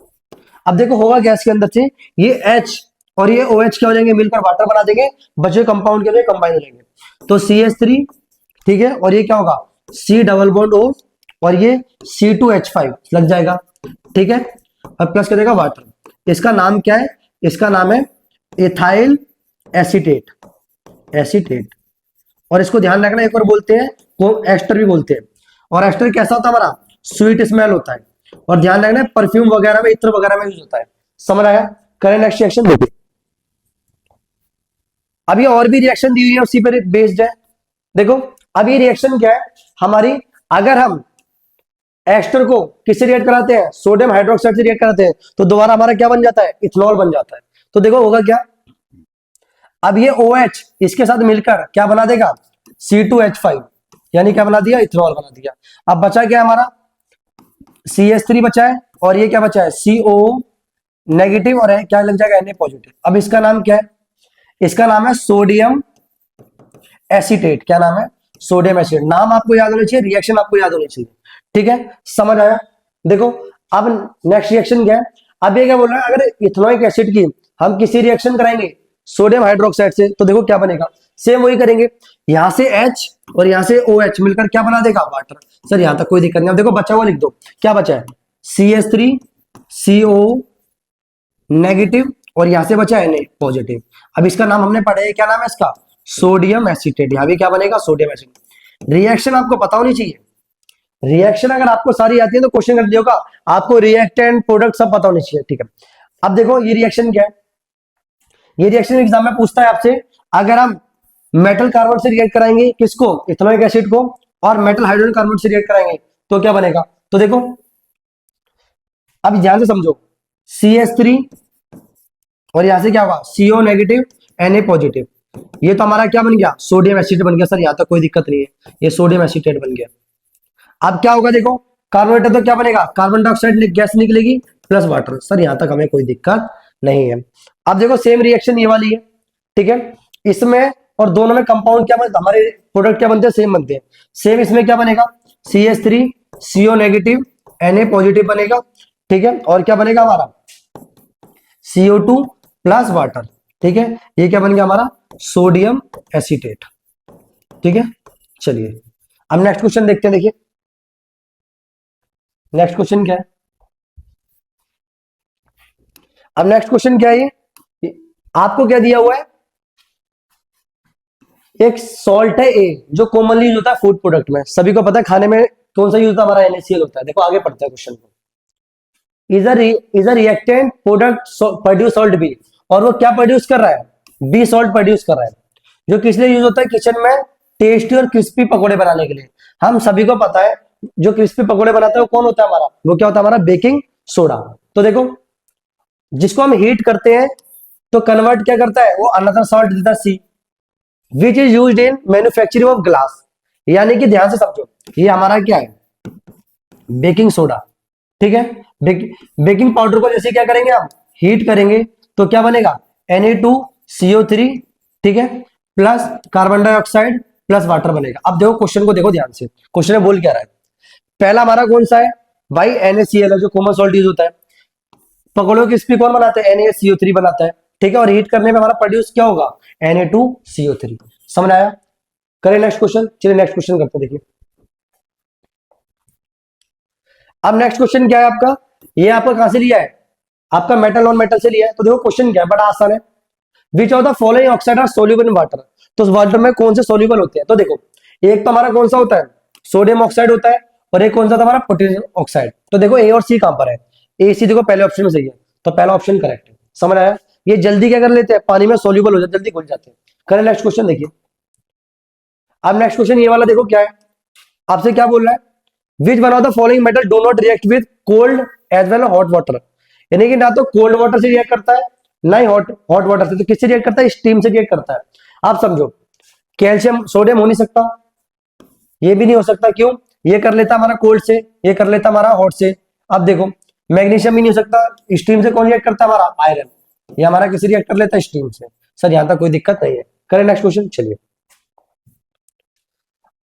अब देखो होगा गैस के अंदर से, ये H और ये OH क्या हो जाएंगे, मिलकर वाटर बना देंगे, बचे कंपाउंड के लिए कंबाइन हो जाएंगे। तो CH3, ठीक है, और ये क्या होगा, C डबल बॉन्ड O, और ये C2H5 लग जाएगा। ठीक है, अब प्लस कर देगा वाटर। इसका नाम क्या है, इसका नाम है इथाइल एसीटेट, एसीटेट। और इसको ध्यान रखना, एक और बोलते हैं को एस्टर भी बोलते हैं। और एस्टर कैसा होता है, हमारा स्वीट स्मेल होता है, और ध्यान रखना परफ्यूम वगैरह में, इत्र वगैरह में यूज होता है। समझ आया। करेंट नेक्स्ट रिएक्शन देखिए, अब ये और भी रिएक्शन दी हुई है, उसी पर बेस्ड है। देखो अब ये रिएक्शन क्या है हमारी, अगर हम एस्टर को किससे रिएक्ट कराते हैं, सोडियम हाइड्रोक्साइड से रिएक्ट कराते हैं, तो दोबारा हमारा क्या बन जाता है, इथेनॉल बन जाता है। तो देखो होगा क्या, अब ये OH इसके साथ मिलकर क्या बना देगा, C2H5, यानी क्या बना दिया, इथेनॉल बना दिया। अब बचा क्या हमारा, CH3 बचा है, और ये क्या बचा है, CO नेगेटिव, और क्या लग जाएगा, Na पॉजिटिव। अब इसका नाम क्या है, इसका नाम है सोडियम एसीटेट। क्या नाम है, सोडियम एसिड। नाम आपको याद होना चाहिए, रिएक्शन आपको याद होनी चाहिए। ठीक है, समझ आया। देखो अब नेक्स्ट रिएक्शन क्या है, अब ये क्या बोल रहा है, अगर इथेनॉइक एसिड की हम किसी रिएक्शन कराएंगे सोडियम हाइड्रोक्साइड से, तो देखो क्या बनेगा, सेम वही करेंगे, यहां से H और यहां से OH मिलकर क्या बना देगा, वाटर। सर यहां तक कोई दिक्कत नहीं। अब देखो बचा हुआ लिख दो, क्या बचा है, CH3 CO नेगेटिव, और यहां से बचा है Na पॉजिटिव। अब इसका नाम हमने पढ़ा है, क्या नाम है इसका, सोडियम एसीटेट। यहां भी क्या बनेगा, सोडियम एसिड। रिएक्शन आपको पता होनी चाहिए, रिएक्शन अगर आपको सारी आती है तो क्वेश्चन कर दिया होगा, आपको रिएक्टेंट प्रोडक्ट सब पता होने चाहिए। ठीक है, अब देखो ये रिएक्शन क्या है, ये रिएक्शन एग्जाम में पूछता है आपसे, अगर हम मेटल कार्बन से रिएक्ट कराएंगे किसको, इथेनॉइक एसिड को, और मेटल हाइड्रोजन कार्बन से रिएक्ट कराएंगे तो क्या बनेगा। तो देखो अब ध्यान से समझो, CH3 और यहां से क्या होगा, CO नेगेटिव Na पॉजिटिव, ये तो हमारा क्या बन गया, सोडियम एसिड बन गया। सर यहां तक कोई दिक्कत नहीं है, ये सोडियम एसिटेट बन गया। अब क्या होगा, देखो कार्बोनेटेड तो क्या बनेगा, कार्बन डाइऑक्साइड गैस निकलेगी प्लस वाटर। सर यहां तक हमें कोई दिक्कत नहीं है। अब देखो सेम रिएक्शन ये वाली है, ठीक है, इसमें और दोनों में कंपाउंड क्या बनता है, हमारे प्रोडक्ट क्या बनते हैं, सेम बनते हैं। सेम इसमें क्या बनेगा, CH3 CO negative Na positive बनेगा। ठीक है, और क्या बनेगा हमारा, CO2 प्लस वाटर। ठीक है, ये क्या बन गया हमारा, सोडियम एसीटेट। ठीक है, चलिए अब नेक्स्ट क्वेश्चन देखते हैं। देखिए नेक्स्ट क्वेश्चन क्या है, अब नेक्स्ट क्वेश्चन क्या है, ये आपको क्या दिया हुआ है, एक सॉल्ट है A, जो कॉमनली यूज होता है फूड प्रोडक्ट में, सभी को पता है खाने में कौन सा यूज होता है, हमारा NaCl होता है। देखो आगे पढ़ते हैं क्वेश्चन को, is a reactant product produce salt B, और वो क्या प्रोड्यूस कर रहा है, B सॉल्ट प्रोड्यूस कर रहा है, जो किस लिए यूज होता है, किचन में टेस्टी और क्रिस्पी पकौड़े बनाने के लिए। हम सभी को पता है जो क्रिस्पी पकौड़े बनाता है वो कौन होता है हमारा, वो क्या होता है हमारा, बेकिंग सोडा। तो देखो जिसको हम हीट करते हैं तो कन्वर्ट क्या करता है, वो अनदर सॉल्ट देता है C, which is used in manufacturing of glass, यानी कि ध्यान से समझो, ये हमारा क्या है, बेकिंग सोडा, ठीक है। बेकिंग पाउडर को जैसे क्या करेंगे हम, हीट करेंगे तो क्या बनेगा, Na2CO3, ठीक है, plus carbon dioxide plus water बनेगा। अब देखो क्वेश्चन को देखो ध्यान से, क्वेश्चन में बोल क्या रहा है। पहला हमारा कौन सा है भाई, NaCl है, जो कॉमन सॉल्ट यूज होता है। पकड़ो कि इसमें कौन बनाता है, NaCO3 बनाता है, ठीक है, और हीट करने में हमारा प्रोड्यूस क्या होगा, Na2CO3। समझ आया। करें नेक्स्ट क्वेश्चन, चलिए नेक्स्ट क्वेश्चन करते हैं। देखिए अब नेक्स्ट क्वेश्चन क्या है आपका, ये आपका कहां से लिया है, आपका मेटल नॉन मेटल से लिया है। तो देखो क्वेश्चन क्या है, बड़ा आसान है। Which of the following oxide are soluble in water, तो वाटर में कौन से सोल्यूबल होते हैं। तो देखो एक तो हमारा कौन सा होता है, सोडियम ऑक्साइड होता है, और एक कौन सा था हमारा, पोटेशियम ऑक्साइड। तो देखो ए और सी कहां पर है, ए सी देखो पहले ऑप्शन में सही है, तो पहला ऑप्शन करेक्ट है। समझ आया। ये जल्दी क्या कर लेते हैं, पानी में सोल्यूबल हो जाते, जल्दी घुल जाते हैं। करें नेक्स्ट क्वेश्चन। देखिए अब नेक्स्ट क्वेश्चन ये वाला देखो क्या है, आपसे क्या बोल रहा है, which one of the following metal do not react with cold as well hot water, यानी कि ना तो कोल्ड वाटर से रिएक्ट करता है ना ही हॉट वाटर से, तो किससे रिएक्ट करता है, स्टीम से रिएक्ट करता है। आप समझो, कैल्शियम सोडियम हो नहीं सकता, ये भी नहीं हो सकता, क्यों, ये कर लेता हमारा कोल्ड से, ये कर लेता हमारा हॉट से। अब देखो मैग्नीशियम भी नहीं हो सकता, स्टीम से कौन रिएक्ट करता है, हमारा आयरन, ये हमारा किसी रिएक्ट कर लेता है, स्टीम से। सर यहां तक कोई दिक्कत नहीं है। करें नेक्स्ट क्वेश्चन। चलिए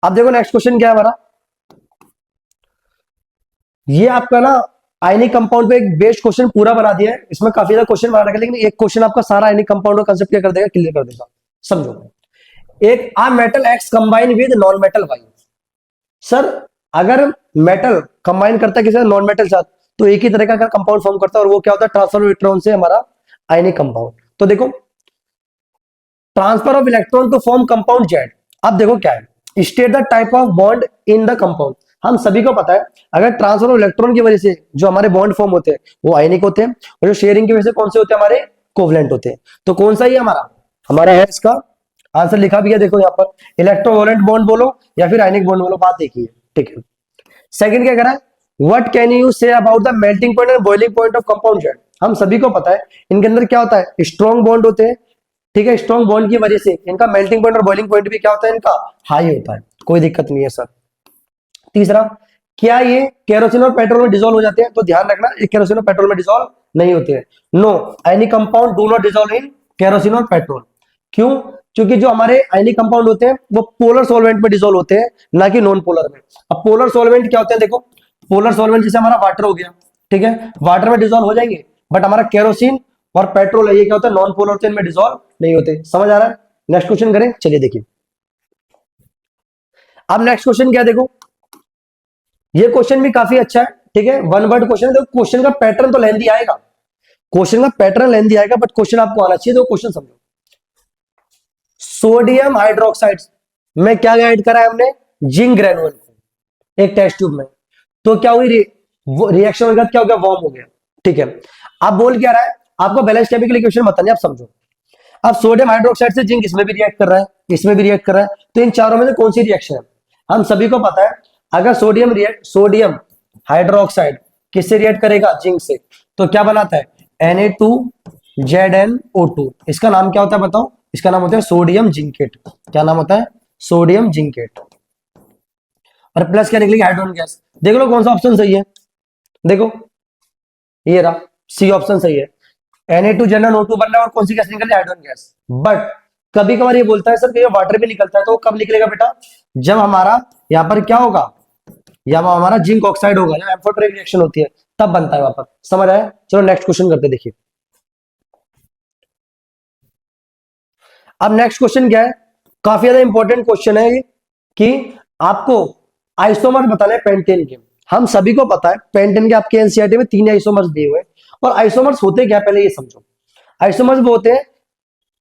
अब देखो नेक्स्ट क्वेश्चन क्या है हमारा, ये आपका ना आयनिक कंपाउंड पे एक बेस्ड क्वेश्चन पूरा बना दिया है, इसमें काफी ज्यादा क्वेश्चन बना रखा है, लेकिन एक क्वेश्चन आपका सारा आयनिक कंपाउंड का कंसेप्ट क्या कर देगा, क्लियर कर देगा। समझो, एक आ metal X combine with non metal Y. Sir अगर मेटल कंबाइन करता है किसी नॉन मेटल साथ, तो एक ही तरह का कंपाउंड फॉर्म करता है, और वो क्या होता है, ट्रांसफर ऑफ इलेक्ट्रॉन से हमारा आयनिक कंपाउंड। तो देखो transfer of electron to form compound Z. अब देखो क्या है, state the type of bond in the compound. हम सभी को पता है अगर ट्रांसफर ऑफ इलेक्ट्रॉन की वजह से जो हमारे बॉन्ड फॉर्म होते हैं वो आयनिक होते हैं, और जो शेयरिंग की वजह से कौन से होते हैं, हमारे कोवलेंट होते हैं। तो कौन सा ही हमारा है, इसका आंसर लिखा भी है, देखो यहाँ पर इलेक्ट्रोवोलेंट बॉन्ड बोलो या फिर आयनिक बॉन्ड बोलो, बात देखिए, ठीक है। सेकंड क्या करा है, what can you say about the melting point and boiling point of compound Z. हम सभी को पता है इनके अंदर क्या होता है, स्ट्रॉन्ग बॉन्ड होते हैं, ठीक है, स्ट्रॉन्ग बॉन्ड की वजह से इनका मेल्टिंग पॉइंट और बॉइलिंग पॉइंट भी क्या होता है, इनका हाई होता है, कोई दिक्कत नहीं है सर। तीसरा, क्या ये केरोसिन और पेट्रोल में डिजोल्व हो जाते हैं, तो ध्यान रखना ये केरोसिन और पेट्रोल में डिजोल्व नहीं होते हैं। No, any compound do not dissolve in kerosene और पेट्रोल। क्यों, क्योंकि जो हमारे आयनिक कंपाउंड होते हैं वो पोलर सॉल्वेंट में डिजोल्व होते हैं, ना कि नॉन पोलर में। अब पोलर सॉल्वेंट क्या होते हैं, देखो पोलर सॉल्वेंट जैसे हमारा वाटर हो गया, ठीक है, वाटर में डिजोल्व हो जाएंगे, बट हमारा केरोसिन और पेट्रोल है ये क्या होता है, नॉन पोलर होते हैं, इनमें डिजोल्व नहीं होते। समझ आ रहा है। नेक्स्ट क्वेश्चन करें, चलिए देखिए अब नेक्स्ट क्वेश्चन क्या है, देखो ये क्वेश्चन भी काफी अच्छा है, ठीक है, वन वर्ड क्वेश्चन है। देखो क्वेश्चन का पैटर्न तो लेंथी आएगा, क्वेश्चन का पैटर्न लेंथी आएगा, बट क्वेश्चन आपको आना चाहिए। देखो क्वेश्चन समझो, सोडियम हाइड्रोक्साइड में क्या ऐड करा है हमने, जिंक ग्रेनुअल को एक टेस्ट ट्यूब में, तो क्या हुई, रिएक्शन हो गया, क्या हो गया, वार्म हो गया, ठीक है। अब बोल क्या रहा है, आपको बैलेंस केमिकल इक्वेशन बतानी है, आप समझो। अब सोडियम हाइड्रोक्साइड से जिंक इसमें भी रिएक्ट कर रहा है, इसमें भी रिएक्ट कर रहा है, तो इन चारों में से कौन सी रिएक्शन है। हम सभी को पता है अगर सोडियम हाइड्रोक्साइड किससे रिएक्ट करेगा, जिंक से, तो क्या बनाता है, Na2ZnO2। इसका नाम क्या होता है बताओ, इसका नाम होता है सोडियम जिंकेट। क्या नाम होता है, सोडियम जिंकेट। और प्लस क्या निकलेगी, हाइड्रोजन गैस। देख लो कौन सा ऑप्शन सही है, देखो ये रहा, सी ऑप्शन सही है। Na2ZnO2 बन रहा है, और कौन सी गैस निकल रही है, हाइड्रोजन गैस। बट कभी कभार ये बोलता है सर कि ये वाटर भी निकलता है, तो कब निकलेगा बेटा, जब हमारा यहाँ पर क्या होगा, या हमारा जिंक ऑक्साइड होगा, या एम्फोटेरिक रिएक्शन होती है, तब बनता है वापस। समझ आया। चलो नेक्स्ट क्वेश्चन करते, देखिए अब नेक्स्ट क्वेश्चन क्या है, काफी ज्यादा इंपॉर्टेंट क्वेश्चन है कि आपको आइसोमर्स बताने हैं पेंटेन के। हम सभी को पता है पेंटेन के आपके एनसीईआरटी में 3 आइसोमर्स दिए हुए हैं, और आइसोमर्स होते क्या, पहले ये समझो। आइसोमर्स वो होते हैं,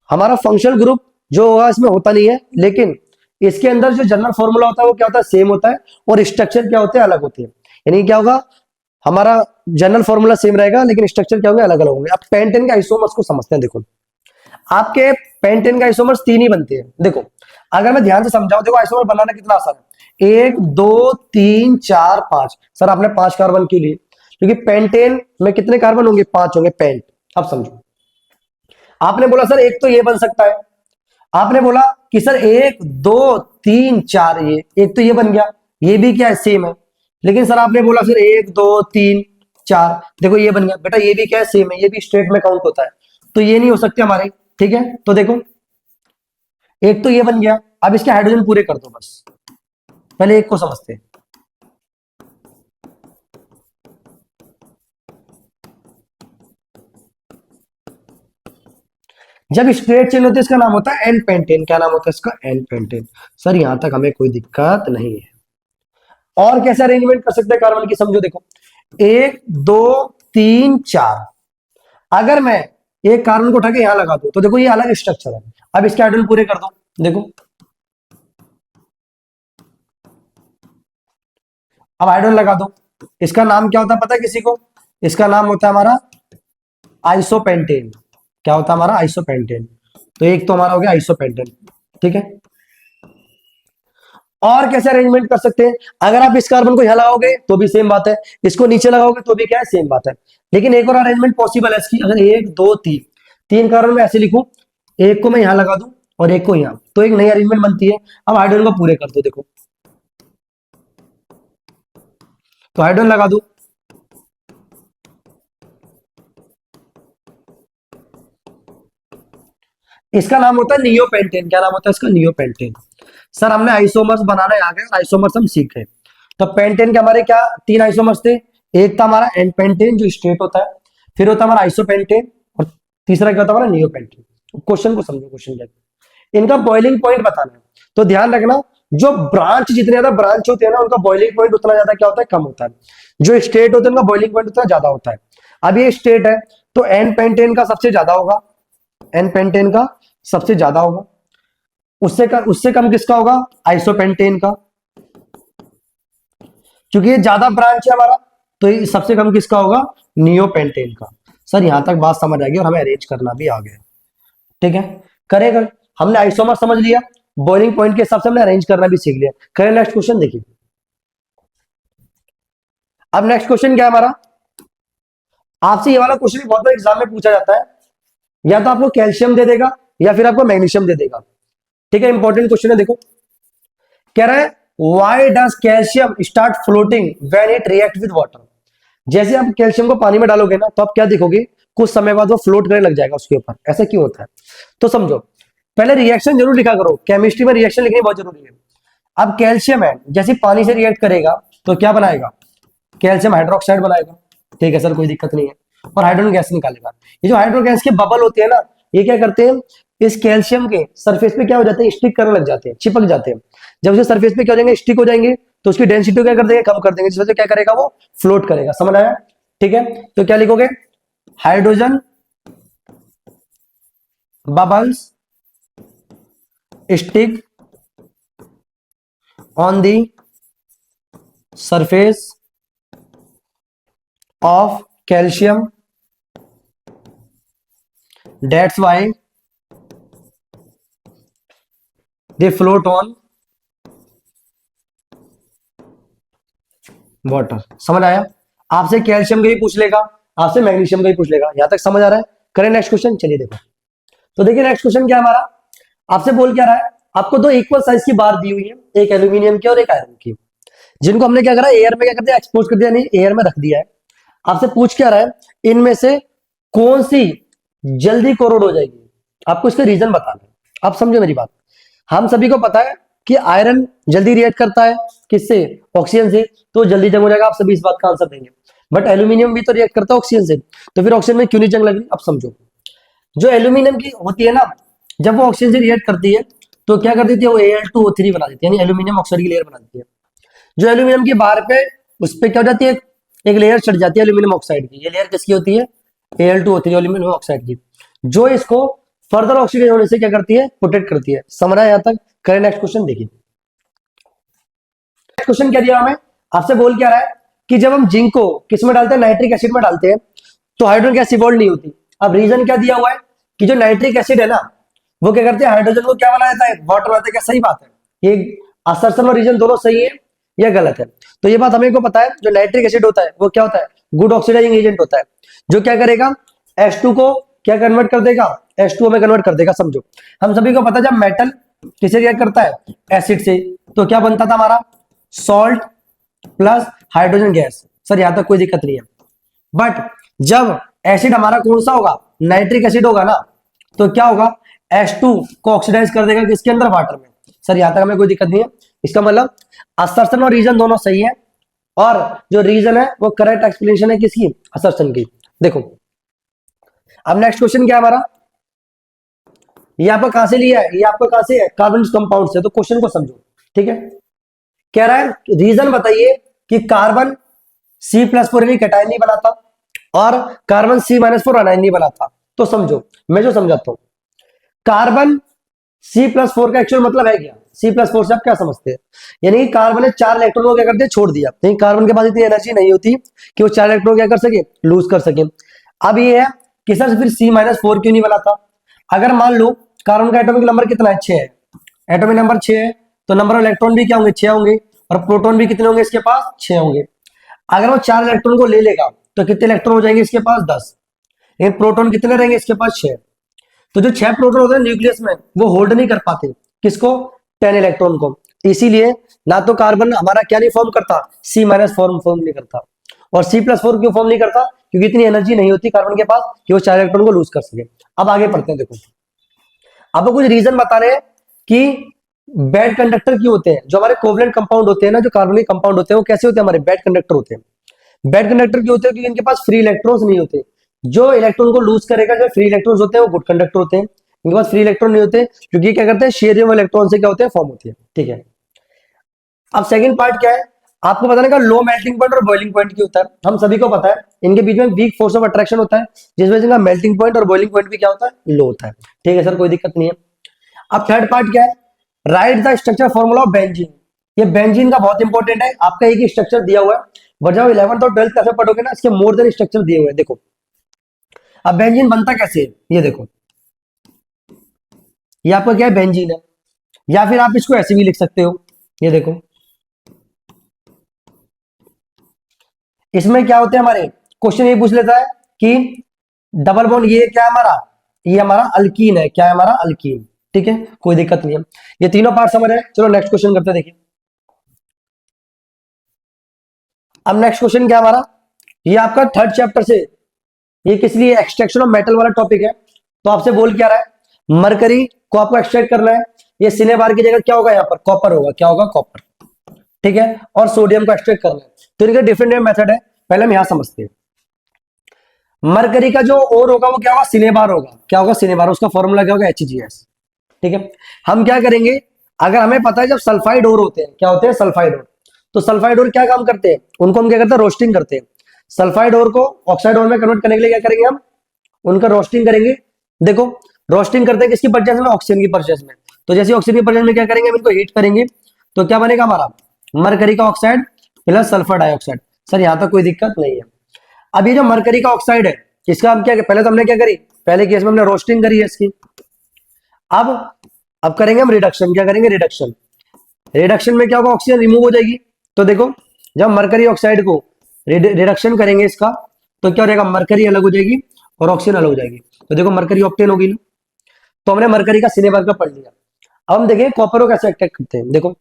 हमारा फंक्शनल ग्रुप जो होगा इसमें होता नहीं है, लेकिन इसके अंदर जो जनरल फॉर्मूला होता है वो क्या होता है, सेम होता है, और स्ट्रक्चर क्या होते हैं, अलग होते हैं। यानी क्या होगा, हमारा जनरल फॉर्मूला सेम रहेगा, लेकिन स्ट्रक्चर क्या होंगे, अलग अलग होंगे। अब पेंटेन के आइसोमर्स को समझते हैं। देखो आपके पेंटेन के आइसोमर्स 3 ही बनते हैं। देखो अगर मैं ध्यान से समझाऊं, देखो आइसोमर बनाना कितना आसान है, 1 2 3 4 5। सर आपने 5 कार्बन क्यों लिए, क्योंकि पेंटेन में कितने कार्बन होंगे, 5 होंगे, पेंट। अब समझो, आपने बोला सर एक तो ये बन सकता है, आपने बोला कि सर 1 2 3 4, ये एक तो ये बन गया, ये भी क्या है, सेम है। लेकिन सर आपने बोला फिर 1 2 3 4, देखो ये बन गया बेटा, ये भी क्या है, सेम है, ये भी स्ट्रेट में काउंट होता है, तो ये नहीं हो सकते हमारे। ठीक है, तो देखो एक तो ये बन गया, अब इसके हाइड्रोजन पूरे कर दो बस, पहले एक को समझते हैं। जब स्ट्रेट चेन होती है इसका नाम होता है एन पेंटेन। क्या नाम होता है इसका, एन पेंटेन। सर यहां तक हमें कोई दिक्कत नहीं है। और कैसे अरेंजमेंट कर सकते हैं कार्बन की, समझो देखो 1 2 3 4, अगर मैं एक कार्बन को उठा के यहां लगा दूं तो देखो ये अलग स्ट्रक्चर है। अब इसके हाइड्रोजन पूरे कर दो, देखो अब हाइड्रोजन लगा दो। इसका नाम क्या होता है पता है किसी को, इसका नाम होता है हमारा आइसोपेंटेन। क्या होता है हमारा, आइसोपेंटेन। तो एक तो हमारा हो गया आइसोपेंटेन। ठीक है, और कैसे अरेंजमेंट कर सकते हैं, अगर आप इस कार्बन को यहां लगाओगे तो भी सेम बात है, इसको नीचे लगाओगे तो भी क्या है, सेम बात है। लेकिन एक और अरेंजमेंट पॉसिबल है इसकी, अगर 1 2 3 तीन कार्बन में ऐसे लिखूं, एक को मैं यहां लगा दूं और एक को यहां, तो एक नई अरेंजमेंट बनती है। अब हाइड्रोजन को पूरे कर दो, देखो तो हाइड्रोजन लगा दो, इसका नाम होता है नियोपेंटेन। क्या नाम होता है इसका, नियोपेंटेन। सर हमने आइसोमर्स बनाना आ गया, आइसोमर्स हम सीख गए। तो पेंटेन के हमारे क्या 3 आइसोमर्स थे, एक था हमारा एन पेंटेन जो स्ट्रेट होता है, फिर होता है हमारा आइसोपेंटेन, और तीसरा क्या होता है हमारा नियोपेंटेन। क्वेश्चन को समझो, क्वेश्चन क्या है, इनका बॉइलिंग पॉइंट बताना है। तो ध्यान रखना, जो ब्रांच जितने ज्यादा ब्रांच होते हैं ना, उनका बॉइलिंग पॉइंट उतना ज्यादा क्या होता है, कम होता है। जो स्टेट होते हैं उनका बॉइलिंग पॉइंट उतना ज्यादा होता है। अब ये स्टेट है तो एन पेंटेन का सबसे ज्यादा होगा, एन पेंटेन का सबसे ज्यादा होगा। उससे कम किसका होगा, आइसोपेंटेन का, क्योंकि ये ज्यादा ब्रांच है हमारा। तो ये सबसे कम किसका होगा, नियोपेंटेन का। सर यहां तक बात समझ आ गई और हमें अरेंज करना भी आ गया। ठीक है, करेगा, हमने आइसोमर समझ लिया, बॉइलिंग पॉइंट के हिसाब से हमने अरेंज करना भी सीख लिया। करें नेक्स्ट क्वेश्चन, देखिए अब नेक्स्ट क्वेश्चन क्या है हमारा, आपसे ये वाला क्वेश्चन भी बहुत बार एग्जाम में पूछा जाता है, या तो आपको कैल्शियम दे देगा या फिर आपको मैग्नीशियम दे देगा। ठीक है, इंपॉर्टेंट क्वेश्चन है, देखो कह रहा है why does calcium start floating when it react with water. जैसे आप कैल्शियम को पानी में डालोगे ना, तो आप क्या देखोगे, कुछ समय बाद वो फ्लोट करने लग जाएगा उसके ऊपर। ऐसा क्यों होता है, तो समझो, पहले रिएक्शन जरूर लिखा करो, केमिस्ट्री में रिएक्शन लिखनी बहुत जरूरी है। अब कैल्शियम है, जैसे पानी से रिएक्ट करेगा तो क्या बनाएगा, कैल्शियम हाइड्रोक्साइड बनाएगा। ठीक है सर, कोई दिक्कत नहीं है, और हाइड्रोजन गैस निकालेगा। ये जो हाइड्रोजन गैस के बबल होते हैं ना, ये क्या करते हैं, इस कैल्शियम के सरफेस पे क्या हो जाते हैं, स्टिक करने लग जाते हैं, चिपक जाते हैं। जब उसे सरफेस पे क्या हो जाएंगे, स्टिक हो जाएंगे, तो उसकी डेंसिटी क्या कर देंगे, कम कर देंगे, जिस वजह से क्या करेगा, वो फ्लोट करेगा। समझ आया। ठीक है, तो क्या लिखोगे, hydrogen bubbles stick on the surface of calcium, that's why they float on water। समझ आया, आपसे कैल्शियम का ही पूछ लेगा, आपसे मैग्नीशियम का ही पूछ लेगा। यहां तक समझ आ रहा है। करें नेक्स्ट क्वेश्चन, चलिए देखो। तो देखिए नेक्स्ट क्वेश्चन क्या है हमारा, आपसे बोल क्या रहा है, आपको दो इक्वल साइज की बार दी हुई है, एक एल्यूमिनियम की और एक आयरन की, जिनको हमने क्या करा, एयर में क्या कर दिया, एक्सपोज कर दिया, नहीं एयर में रख दिया है। आपसे पूछ क्या रहा है, इनमें से कौन सी जल्दी कोरोड हो जाएगी, आपको इसका रीजन बताना है। आप समझो मेरी बात, हम सभी को पता है कि आयरन जल्दी रिएक्ट करता है किससे, ऑक्सीजन से, तो जल्दी जंग हो जाएगा। आप सभी इस बात का आंसर देंगे। बट एल्यूमिनियम भी तो रिएक्ट करता है ऑक्सीजन से, तो फिर ऑक्सीजन में क्यों नहीं जंग लग रही। अब समझो, जो एल्यूमिनियम की होती है ना, जब वो ऑक्सीजन से रिएक्ट करती है तो क्या कर देती है, वो Al2O3 बना देती है, यानी एल्यूमिनियम ऑक्साइड की लेयर बना देती है। जो एल्यूमिनियम की बाहर पे उस पर क्या हो जाती है, एक लेयर चढ़ जाती है एल्यूमिनियम ऑक्साइड की। ये लेयर किसकी होती है, Al2O3 एल्यूमिनियम ऑक्साइड की, जो इसको फर्दर ऑक्सीजन होने से क्या करती है, प्रोटेक्ट करती है। समझ आया यहां तक। करें नेक्स्ट क्वेश्चन, देखिए क्वेश्चन क्या दिया हमें, आपसे बोल क्या रहा है कि जब हम जिंक को किस में डालते हैं, नाइट्रिक एसिड में डालते हैं, तो हाइड्रोजन गैस इवॉल्व नहीं होती। अब रीजन क्या दिया हुआ है कि जो नाइट्रिक एसिड है ना, वो क्या करते हैं, हाइड्रोजन को क्या बना देता है, वाटर बनाता है। क्या सही बात है, ये असर्शन और रीजन दोनों सही है या गलत है। तो ये बात हमें को पता है, जो नाइट्रिक एसिड होता है वो क्या होता है, गुड ऑक्सीडाइजिंग एजेंट होता है, जो क्या करेगा, H2 को क्या कन्वर्ट कर देगा, H2O में कन्वर्ट कर देगा। समझो हम सभी को पता है जब मेटल किसे रिएक्ट करता है, एसिड से, तो क्या बनता था हमारा, salt plus hydrogen gas. Sir यहां तक कोई दिक्कत नहीं है। बट जब एसिड हमारा कौन सा होगा, नाइट्रिक एसिड होगा ना, तो क्या होगा, H2 को ऑक्सीडाइज कर देगा किसके अंदर, वाटर में। सर यहां तक हमें कोई दिक्कत नहीं है। इसका मतलब असर्शन और रीजन दोनों सही है, और जो रीजन है वो करेक्ट एक्सप्लेनेशन है किसकी, असर्शन की। देखो अब नेक्स्ट क्वेश्चन क्या है हमारा, ये आपका कहां से लिया है, ये आपका कहां से है, कार्बन कंपाउंड से। तो क्वेश्चन को समझो, ठीक है। कह रहा है रीजन बताइए कि कार्बन C+4 यानी कैटायन नहीं बनाता, और कार्बन C-4 अनायन नहीं बनाता। तो समझो, मैं जो समझाता हूं, कार्बन C+4 का एक्चुअल मतलब है क्या, C+4 से आप क्या समझते हैं, यानी कि कार्बन ने 4 इलेक्ट्रॉन को क्या कर दिया, छोड़ दिया। यानी कार्बन के पास इतनी एनर्जी नहीं होती कि वो 4 इलेक्ट्रॉन क्या कर सके, लूज कर सके। अब ये है कि सर फिर C-4 क्यों नहीं बनाता। अगर मान लो कार्बन का एटॉमिक नंबर कितना है, 6 है, एटॉमिक नंबर 6 है, तो नंबर ऑफ इलेक्ट्रॉन भी क्या होंगे, 6 होंगे, और प्रोटॉन भी कितने होंगे इसके पास, 6 होंगे। अगर वो 4 इलेक्ट्रॉन को ले लेगा तो कितने इलेक्ट्रॉन हो जाएंगे इसके पास, 10। लेकिन प्रोटॉन कितने रहेंगे इसके पास, 6। तो जो 6 प्रोटॉन होते हैं न्यूक्लियस में, वो होल्ड नहीं कर पाते किसको, 10 इलेक्ट्रॉन को। इसीलिए ना तो कार्बन हमारा क्या नहीं फॉर्म करता, C-फॉर्म नहीं करता, और C+4 क्यों फॉर्म नहीं करता, क्योंकि इतनी एनर्जी नहीं होती कार्बन के पास कि वो 4 इलेक्ट्रॉन को लूज कर सके। अब आगे पढ़ते हैं। देखो अब कुछ रीजन बता रहे हैं कि बैड कंडक्टर क्यों होते हैं। जो हमारे कोवलेंट कंपाउंड होते हैं ना, जो कार्बनिक कंपाउंड होते हैं, वो कैसे होते हैं, हमारे बैड कंडक्टर होते हैं। बैड कंडक्टर क्यों होते हैं, क्योंकि इनके पास फ्री इलेक्ट्रॉन्स नहीं होते। जो इलेक्ट्रॉन को लूज करेगा, जो फ्री इलेक्ट्रॉन्स होते हैं, वो गुड कंडक्टर होते हैं। इनके पास फ्री इलेक्ट्रॉन नहीं होते, क्योंकि क्या करते हैं, शेयरिंग इलेक्ट्रॉन से क्या होते हैं, फॉर्म होते हैं। ठीक है, अब सेकंड पार्ट क्या है, आपको बताने का लो मेल्टिंग पॉइंट और बॉइलिंग पॉइंट क्या होता है। हम सभी को पता है इनके बीच में वीक फोर्स ऑफ अट्रैक्शन होता है, जिस वजह से इनका मेल्टिंग पॉइंट और बॉइलिंग पॉइंट भी क्या होता है, लो होता है। ठीक है सर, कोई दिक्कत नहीं है। अब थर्ड पार्ट क्या है, right the structure formula of benzene. ये बेंजीन का बहुत इंपॉर्टेंट है, आपका एक ही स्ट्रक्चर दिया हुआ है, बट जब 11th और 12th कैसे पढ़ोगे ना, इसके मोर देन स्ट्रक्चर दिए हुए हैं। देखो अब बेंजीन बनता कैसे है, ये देखो, ये आपका क्या है, बेंजीन है, या फिर आप इसको ऐसे भी लिख सकते हो। ये देखो इसमें क्या होते हैं हमारे, क्वेश्चन ये पूछ लेता है कि डबल बॉन्ड, ये क्या है हमारा, ये हमारा अल्कीन है, क्या है हमारा, अल्कीन। ठीक है, कोई दिक्कत नहीं है, ये तीनों पार्ट समझ रहे हैं। चलो नेक्स्ट क्वेश्चन करते हैं। देखिए अब नेक्स्ट क्वेश्चन क्या हमारा, ये आपका थर्ड चैप्टर से, ये किस लिए, एक्सट्रैक्शन ऑफ मेटल वाला टॉपिक है। तो आपसे बोल क्या रहा है, मरकरी को आपको एक्सट्रैक्ट करना है, ये सिनेबार की जगह क्या होगा, यहाँ पर कॉपर होगा, क्या होगा, कॉपर। ठीक है, और सोडियम को एक्सट्रैक्ट करना है। तो इनका डिफरेंट मेथड है, पहले हम यहां समझते हैं। मरकरी का जो ओर होगा वो क्या होगा, सिनेबार होगा, क्या होगा, सिनेबार, उसका फॉर्मूला क्या होगा, HGS। ठीक है, हम क्या करेंगे, अगर हमें पता है जब सल्फाइड ओर होते हैं, क्या होते हैं, सल्फाइड ओर, तो सल्फाइड ओर क्या काम करते हैं, उनको हम क्या करते हैं, रोस्टिंग करते हैं। सल्फाइड ओर को ऑक्साइड ओर में कन्वर्ट करने के लिए क्या करेंगे हम, उनका रोस्टिंग करेंगे। देखो रोस्टिंग करते हैं किसकी परचेस में, ऑक्सीजन की परचेस में। तो जैसे ऑक्सीजन की परचेस में क्या करेंगे, हम इनको हीट करेंगे, तो क्या बनेगा हमारा, मरकरी का oxide plus sulphur dioxide. Sir यहां तक कोई दिक्कत नहीं है। अब ये जो मरकरी का ऑक्साइड है, इसका हम क्या, पहले तो हमने क्या करी, पहले केस में हमने रोस्टिंग करी है इसकी। अब करेंगे हम रिडक्शन, क्या करेंगे, रिडक्शन। रिडक्शन में क्या होगा, ऑक्सीजन रिमूव हो जाएगी। तो देखो जब मरकरी ऑक्साइड को रिडक्शन करेंगे इसका, तो क्या हो जाएगा, मरकरी अलग हो जाएगी और ऑक्सीजन अलग हो जाएगी। तो देखो मरकरी ऑक्टेन होगी ना, तो हमने मरकरी का सिनेबार का पढ़ लिया। अब हम देखें कॉपर को कैसे अटैक करते हैं। देखो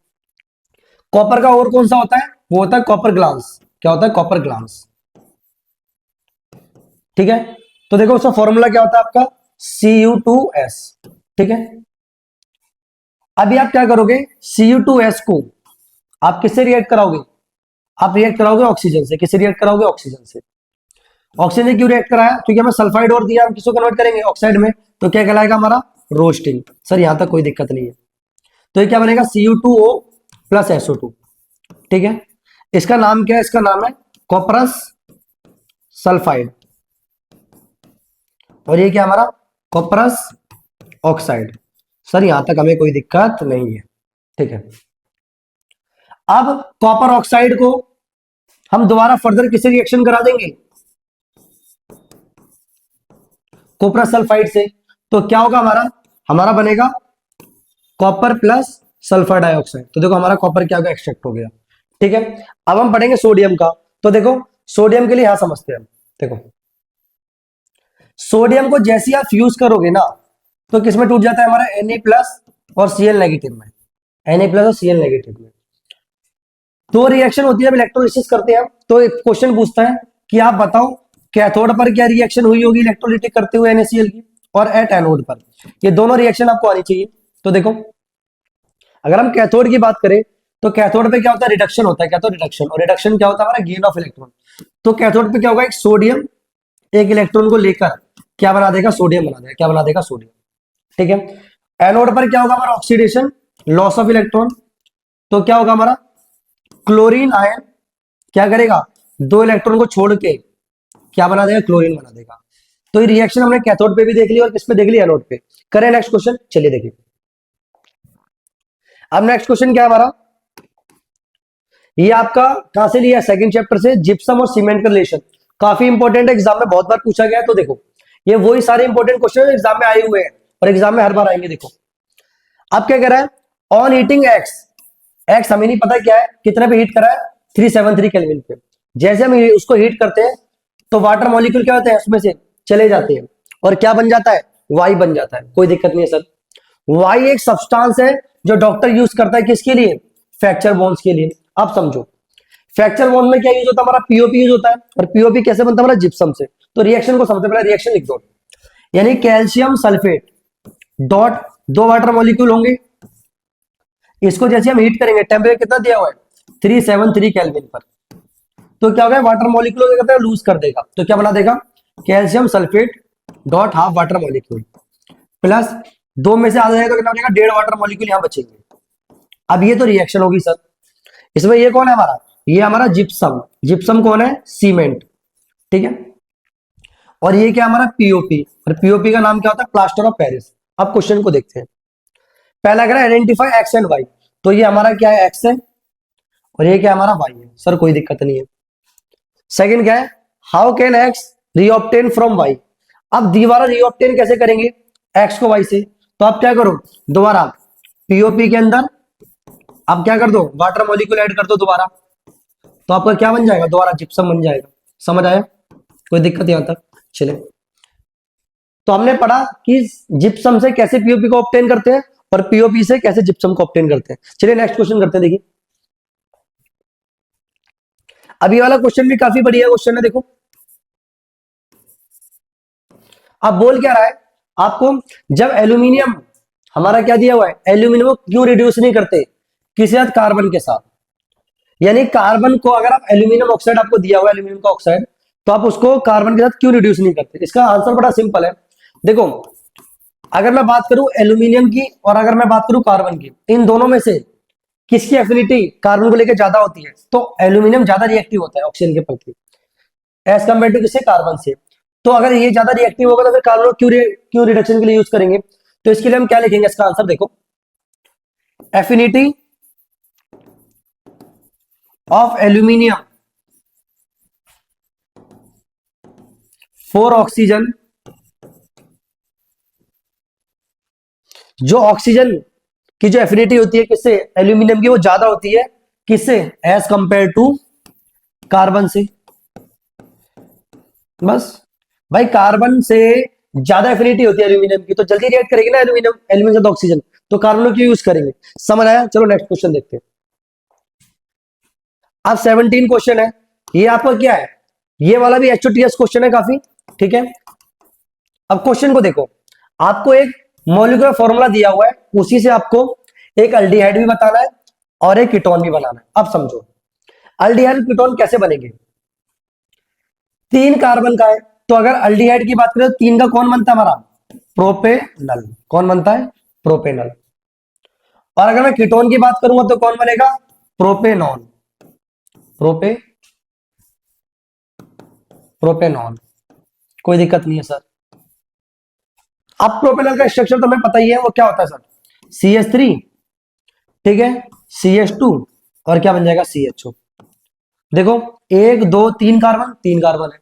कॉपर का और कौन सा होता है, वो होता है कॉपर ग्लास। क्या होता है, कॉपर ग्लास। ठीक है, तो देखो उसका फॉर्मूला क्या होता है आपका, Cu2S। ठीक है, अभी आप क्या करोगे, Cu2S को आप किससे रिएक्ट कराओगे, आप रिएक्ट कराओगे ऑक्सीजन से। किससे रिएक्ट कराओगे, ऑक्सीजन से। ऑक्सीजन ने क्यों रिएक्ट कराया, क्योंकि हमें सल्फाइड और दिया, हम किसको कन्वर्ट करेंगे, ऑक्साइड में। तो क्या कहलाएगा हमारा, रोस्टिंग। सर यहां तक कोई दिक्कत नहीं है। तो ये क्या बनेगा, Cu2O प्लस SO2। ठीक है, इसका नाम क्या है, इसका नाम है कॉपरस सल्फाइड, और ये क्या हमारा, कॉपरस ऑक्साइड। सर यहां तक हमें कोई दिक्कत नहीं है। ठीक है, अब कॉपर ऑक्साइड को हम दोबारा फर्दर किसी रिएक्शन करा देंगे, कॉपरस सल्फाइड से। तो क्या होगा हमारा, हमारा बनेगा कॉपर प्लस सल्फर डाइऑक्साइड। तो देखो हमारा कॉपर क्या होगा, एक्सट्रैक्ट हो गया। ठीक है, अब हम पढ़ेंगे सोडियम का। तो देखो सोडियम के लिए यहां समझते हैं हम। देखो सोडियम को जैसे आप फ्यूज करोगे ना, तो किसमें टूट जाता है हमारा Na प्लस और Cl नेगेटिव में, Na प्लस और Cl नेगेटिव में। दो रिएक्शन होती है, जब इलेक्ट्रोलिसिस करते हैं तो एक क्वेश्चन पूछता है कि आप बताओ कैथोड पर क्या रिएक्शन हुई होगी इलेक्ट्रोलिटिक करते हुए NaCl की, और एट एनोड पर। ये दोनों रिएक्शन आपको आनी चाहिए। तो देखो, अगर हम कैथोड की बात करें तो कैथोड पे क्या होता है, रिडक्शन होता है, कैथोड रिडक्शन, और रिडक्शन क्या होता है हमारा, गेन ऑफ इलेक्ट्रॉन। तो कैथोड पे क्या होगा, एक सोडियम एक इलेक्ट्रॉन को लेकर क्या बना देगा, सोडियम बना देगा, क्या बना देगा, सोडियम। ठीक है। एनोड पर क्या होगा हमारा, ऑक्सीडेशन, लॉस ऑफ इलेक्ट्रॉन। तो क्या होगा हमारा, क्लोरीन आयन क्या करेगा, दो इलेक्ट्रॉन को छोड़ के क्या बना देगा, क्लोरीन बना देगा। तो ये रिएक्शन हमने कैथोड पे भी देख ली और किस पे देख ली, एनोड पे। करें नेक्स्ट क्वेश्चन, चलिए देखिए। अब नेक्स्ट क्वेश्चन क्या है हमारा, ये आपका कहां से लिया, सेकंड चैप्टर से, जिप्सम और सीमेंट का रिलेशन। काफी इंपॉर्टेंट है, एग्जाम में बहुत बार पूछा गया है। तो देखो, ये वही सारे इंपॉर्टेंट क्वेश्चन एग्जाम में आए हुए हैं और एग्जाम में हर बार आएंगे। देखो अब क्या कह रहा है, ऑन हीटिंग एक्स, एक्स हमें नहीं पता क्या है, कितने पे हीट करा है, 373 केल्विन पे। जैसे हम उसको हीट करते हैं तो वाटर मॉलिक्यूल क्या होते हैं, उसमें से चले जाते हैं और क्या बन जाता है, वाई बन जाता है। कोई दिक्कत नहीं है सर। वाई एक सब्सटेंस है जो डॉक्टर यूज करता है किसके लिए, फ्रैक्चर बॉन्ड्स के लिए। अब समझो, फ्रैक्चर बॉन्ड में क्या यूज होता है हमारा, पीओपी यूज होता है। और पीओपी कैसे बनता है हमारा, जिप्सम से। तो रिएक्शन को समझते पहले रिएक्शन लिख दो, यानी कैल्शियम सल्फेट डॉट, दो वाटर मॉलिक्यूल होंगे, इसको जैसे हम हीट करेंगे, टेम्परेचर कितना दिया हुआ है, 373 केल्विन पर। तो क्या होगा, वाटर मॉलिक्यूल क्या करता है, लूज कर देगा। तो क्या बना देगा, calcium sulphate dot half water molecule plus, दो में से आधा जाएगा तो कितना बचेगा, 1.5 वाटर मॉलिक्यूल यहां बचेंगे। अब ये तो रिएक्शन होगी सर। इसमें ये कौन है हमारा, ये हमारा जिप्सम, जिप्सम कौन है, सीमेंट। ठीक है। और ये क्या हमारा पीओपी, और पीओपी का नाम क्या होता है, प्लास्टर ऑफ पेरिस। अब क्वेश्चन को देखते हैं। पहला कह रहा है आइडेंटिफाई एक्स एंड वाई। तो ये हमारा क्या है, एक्स है, और ये क्या हमारा वाई है। सर कोई दिक्कत नहीं है। सेकंड क्या है, how can X reobtain from Y. अब दोबारा रीऑब्टेन कैसे करेंगे एक्स को वाई से। तो आप क्या करो, दोबारा पीओपी के अंदर अब क्या कर दो, वाटर मॉलिक्यूल ऐड कर दो दोबारा, तो आपका क्या बन जाएगा, दोबारा जिप्सम बन जाएगा। समझ आया, कोई दिक्कत यहां तक, चले। तो हमने पढ़ा कि जिप्सम से कैसे पीओपी को ऑब्टेन करते हैं और पीओपी से कैसे जिप्सम को ऑब्टेन करते हैं। चलिए नेक्स्ट क्वेश्चन करते हैं। देखिए अभी वाला क्वेश्चन भी काफी बढ़िया क्वेश्चन है। देखो अब बोल क्या रहा है आपको, जब एल्यूमिनियम हमारा क्या दिया हुआ है, एल्यूमिनियम को क्यों रिड्यूस नहीं करते, किसी साथ, कार्बन के साथ। यानी कार्बन को अगर आप एल्यूमिनियम ऑक्साइड आपको दिया हुआ है, एल्यूमिनियम का ऑक्साइड, तो आप उसको कार्बन के साथ क्यों रिड्यूस नहीं करते। इसका आंसर बड़ा सिंपल है। देखो अगर मैं बात करूं एल्यूमिनियम की और अगर मैं बात करूं कार्बन की, इन दोनों में से किसकी एफिनिटी कार्बन को लेकर ज्यादा होती है, तो एल्यूमिनियम ज्यादा रिएक्टिव होता है ऑक्सीजन के प्रति एज कम्पेयर टू किससे, कार्बन से। तो अगर ये ज्यादा रिएक्टिव होगा तो फिर कार्बन क्यों रिडक्शन के लिए यूज करेंगे। तो इसके लिए हम क्या लिखेंगे, इसका आंसर देखो, affinity of aluminium for oxygen, जो ऑक्सीजन की जो एफिनिटी होती है किससे, एल्यूमिनियम की, वो ज्यादा होती है किससे, एज कंपेयर टू कार्बन से। बस भाई, कार्बन से ज्यादा एफिनिटी होती है एल्यूमिनियम की, तो जल्दी रिएक्ट करेगी ना एल्यूमिनियम, एल्यूमिनियम से ऑक्सीजन, तो कार्बन को क्यों यूज करेंगे। समझ आया, चलो नेक्स्ट क्वेश्चन देखते हैं। अब 17 क्वेश्चन है, ये आपका क्या है, ये वाला भी HOTS क्वेश्चन है काफी। ठीक है। अब क्वेश्चन को देखो, आपको एक मॉलिक्यूलर फॉर्मूला दिया हुआ है, उसी से आपको एक अल्डिहाइड भी बताना है और एक कीटोन भी बनाना है। अब समझो अल्डिहाइड कीटोन कैसे बनेंगे, 3 कार्बन का है, तो अगर अल्डिहाइड की बात करें तो 3 का कौन बनता है हमारा, प्रोपेनल। कौन बनता है, प्रोपेनल। और अगर मैं कीटोन की बात करूंगा तो कौन बनेगा, प्रोपेनॉन। प्रोपे प्रोपेनॉन। कोई दिक्कत नहीं है सर। अब प्रोपेनल का स्ट्रक्चर तो हमें पता ही है, वो क्या होता है सर, CH3, ठीक है, CH2 और क्या बन जाएगा, CHO। देखो 1 2 3 कार्बन, 3 कार्बन है,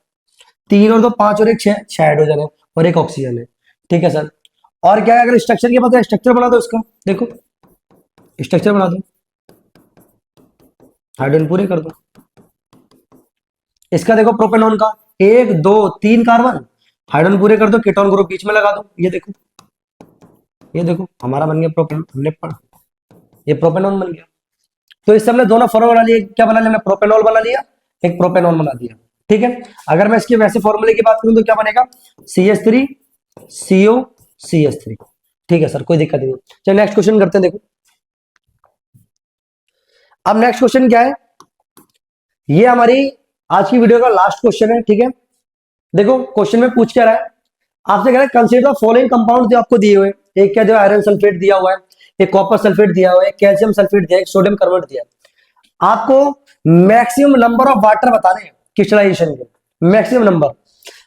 3 और 2 5 और 1 6 हाइड्रोजन है और 1 ऑक्सीजन है। ठीक है सर। और क्या है, अगर स्ट्रक्चर की बात है, स्ट्रक्चर बना दो इसका, देखो स्ट्रक्चर बना दो, हाइड्रोजन पूरे कर दो इसका। देखो प्रोपेनॉन का 1 2 3 कार्बन, हाइड्रोजन पूरे कर दो, कीटोन ग्रुप बीच में लगा दो। ये देखो हमारा बन गया प्रोपेनॉन, हमने पढ़ा ये प्रोपेनॉन बन गया। तो इससे हमने दोनों फॉर्मूला बना लिए, क्या बना लिया हमने, प्रोपेनॉल बना लिया, एक प्रोपेनॉन बना दिया। ठीक है, अगर मैं इसके वैसे फॉर्मूले की बात करूं तो क्या बनेगा, CH3CO CH3। ठीक है सर, कोई दिक्कत नहीं। चलिए नेक्स्ट क्वेश्चन करते हैं। देखो अब नेक्स्ट क्वेश्चन क्या है, ये हमारी आज की वीडियो का लास्ट क्वेश्चन है। ठीक है, देखो क्वेश्चन में पूछ क्या रहा है, आपसे कह रहा है कंसीडर द फॉलोइंग कंपाउंड जो आपको दिए हुए हैं। एक क्या जो आयरन सल्फेट दिया हुआ है, एक कॉपर सल्फेट दिया हुआ है, एक कैल्शियम सल्फेट दिया है, एक सोडियम कार्बोनेट दिया है। आपको मैक्सिमम नंबर ऑफ वाटर बताने हैं क्रिस्टलाइजेशन के, मैक्सिमम नंबर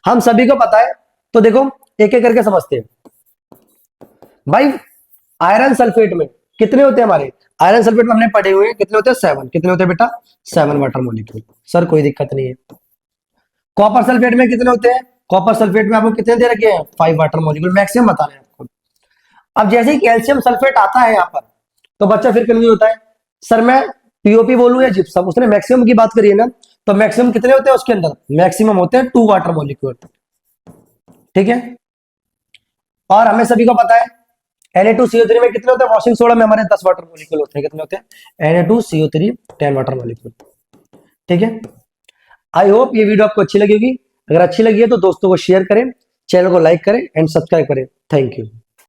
हम सभी को पता है। तो देखो एक एक करके समझते हैं भाई। आयरन सल्फेट में कितने होते हैं हमारे, आयरन सल्फेट में हमने पढ़े हुए हैं कितने होते हैं, 7। कितने होते हैं बेटा, 7 वाटर मॉलिक्यूल। सर कोई दिक्कत नहीं है। कॉपर सल्फेट में कितने होते हैं, कॉपर सल्फेट में आपको कितने दे रखे हैं, 5 वाटर मॉलिक्यूल, मैक्सिमम बता रहे हैं आपको। अब जैसे ही कैल्शियम सल्फेट आता है यहाँ पर, तो बच्चा फिर कंफ्यूज होता है, सर मैं पीओपी बोलूं या जिप्सम, उसने मैक्सिमम की बात करी है ना, तो मैक्सिमम कितने होते हैं उसके अंदर, मैक्सिमम होते हैं 2 वाटर मॉलिक्यूल। ठीक है, और हमें सभी को पता है Na2CO3 में कितने होते हैं, वॉशिंग सोडा में हमारे 10 वाटर मॉलिक्यूल होते हैं। कितने होते हैं, Na2CO3 10 वाटर मॉलिक्यूल। ठीक है, आई होप ये वीडियो आपको अच्छी लगी होगी। अगर अच्छी लगी है तो दोस्तों को शेयर करें, चैनल को लाइक करें एंड सब्सक्राइब करें। Thank you.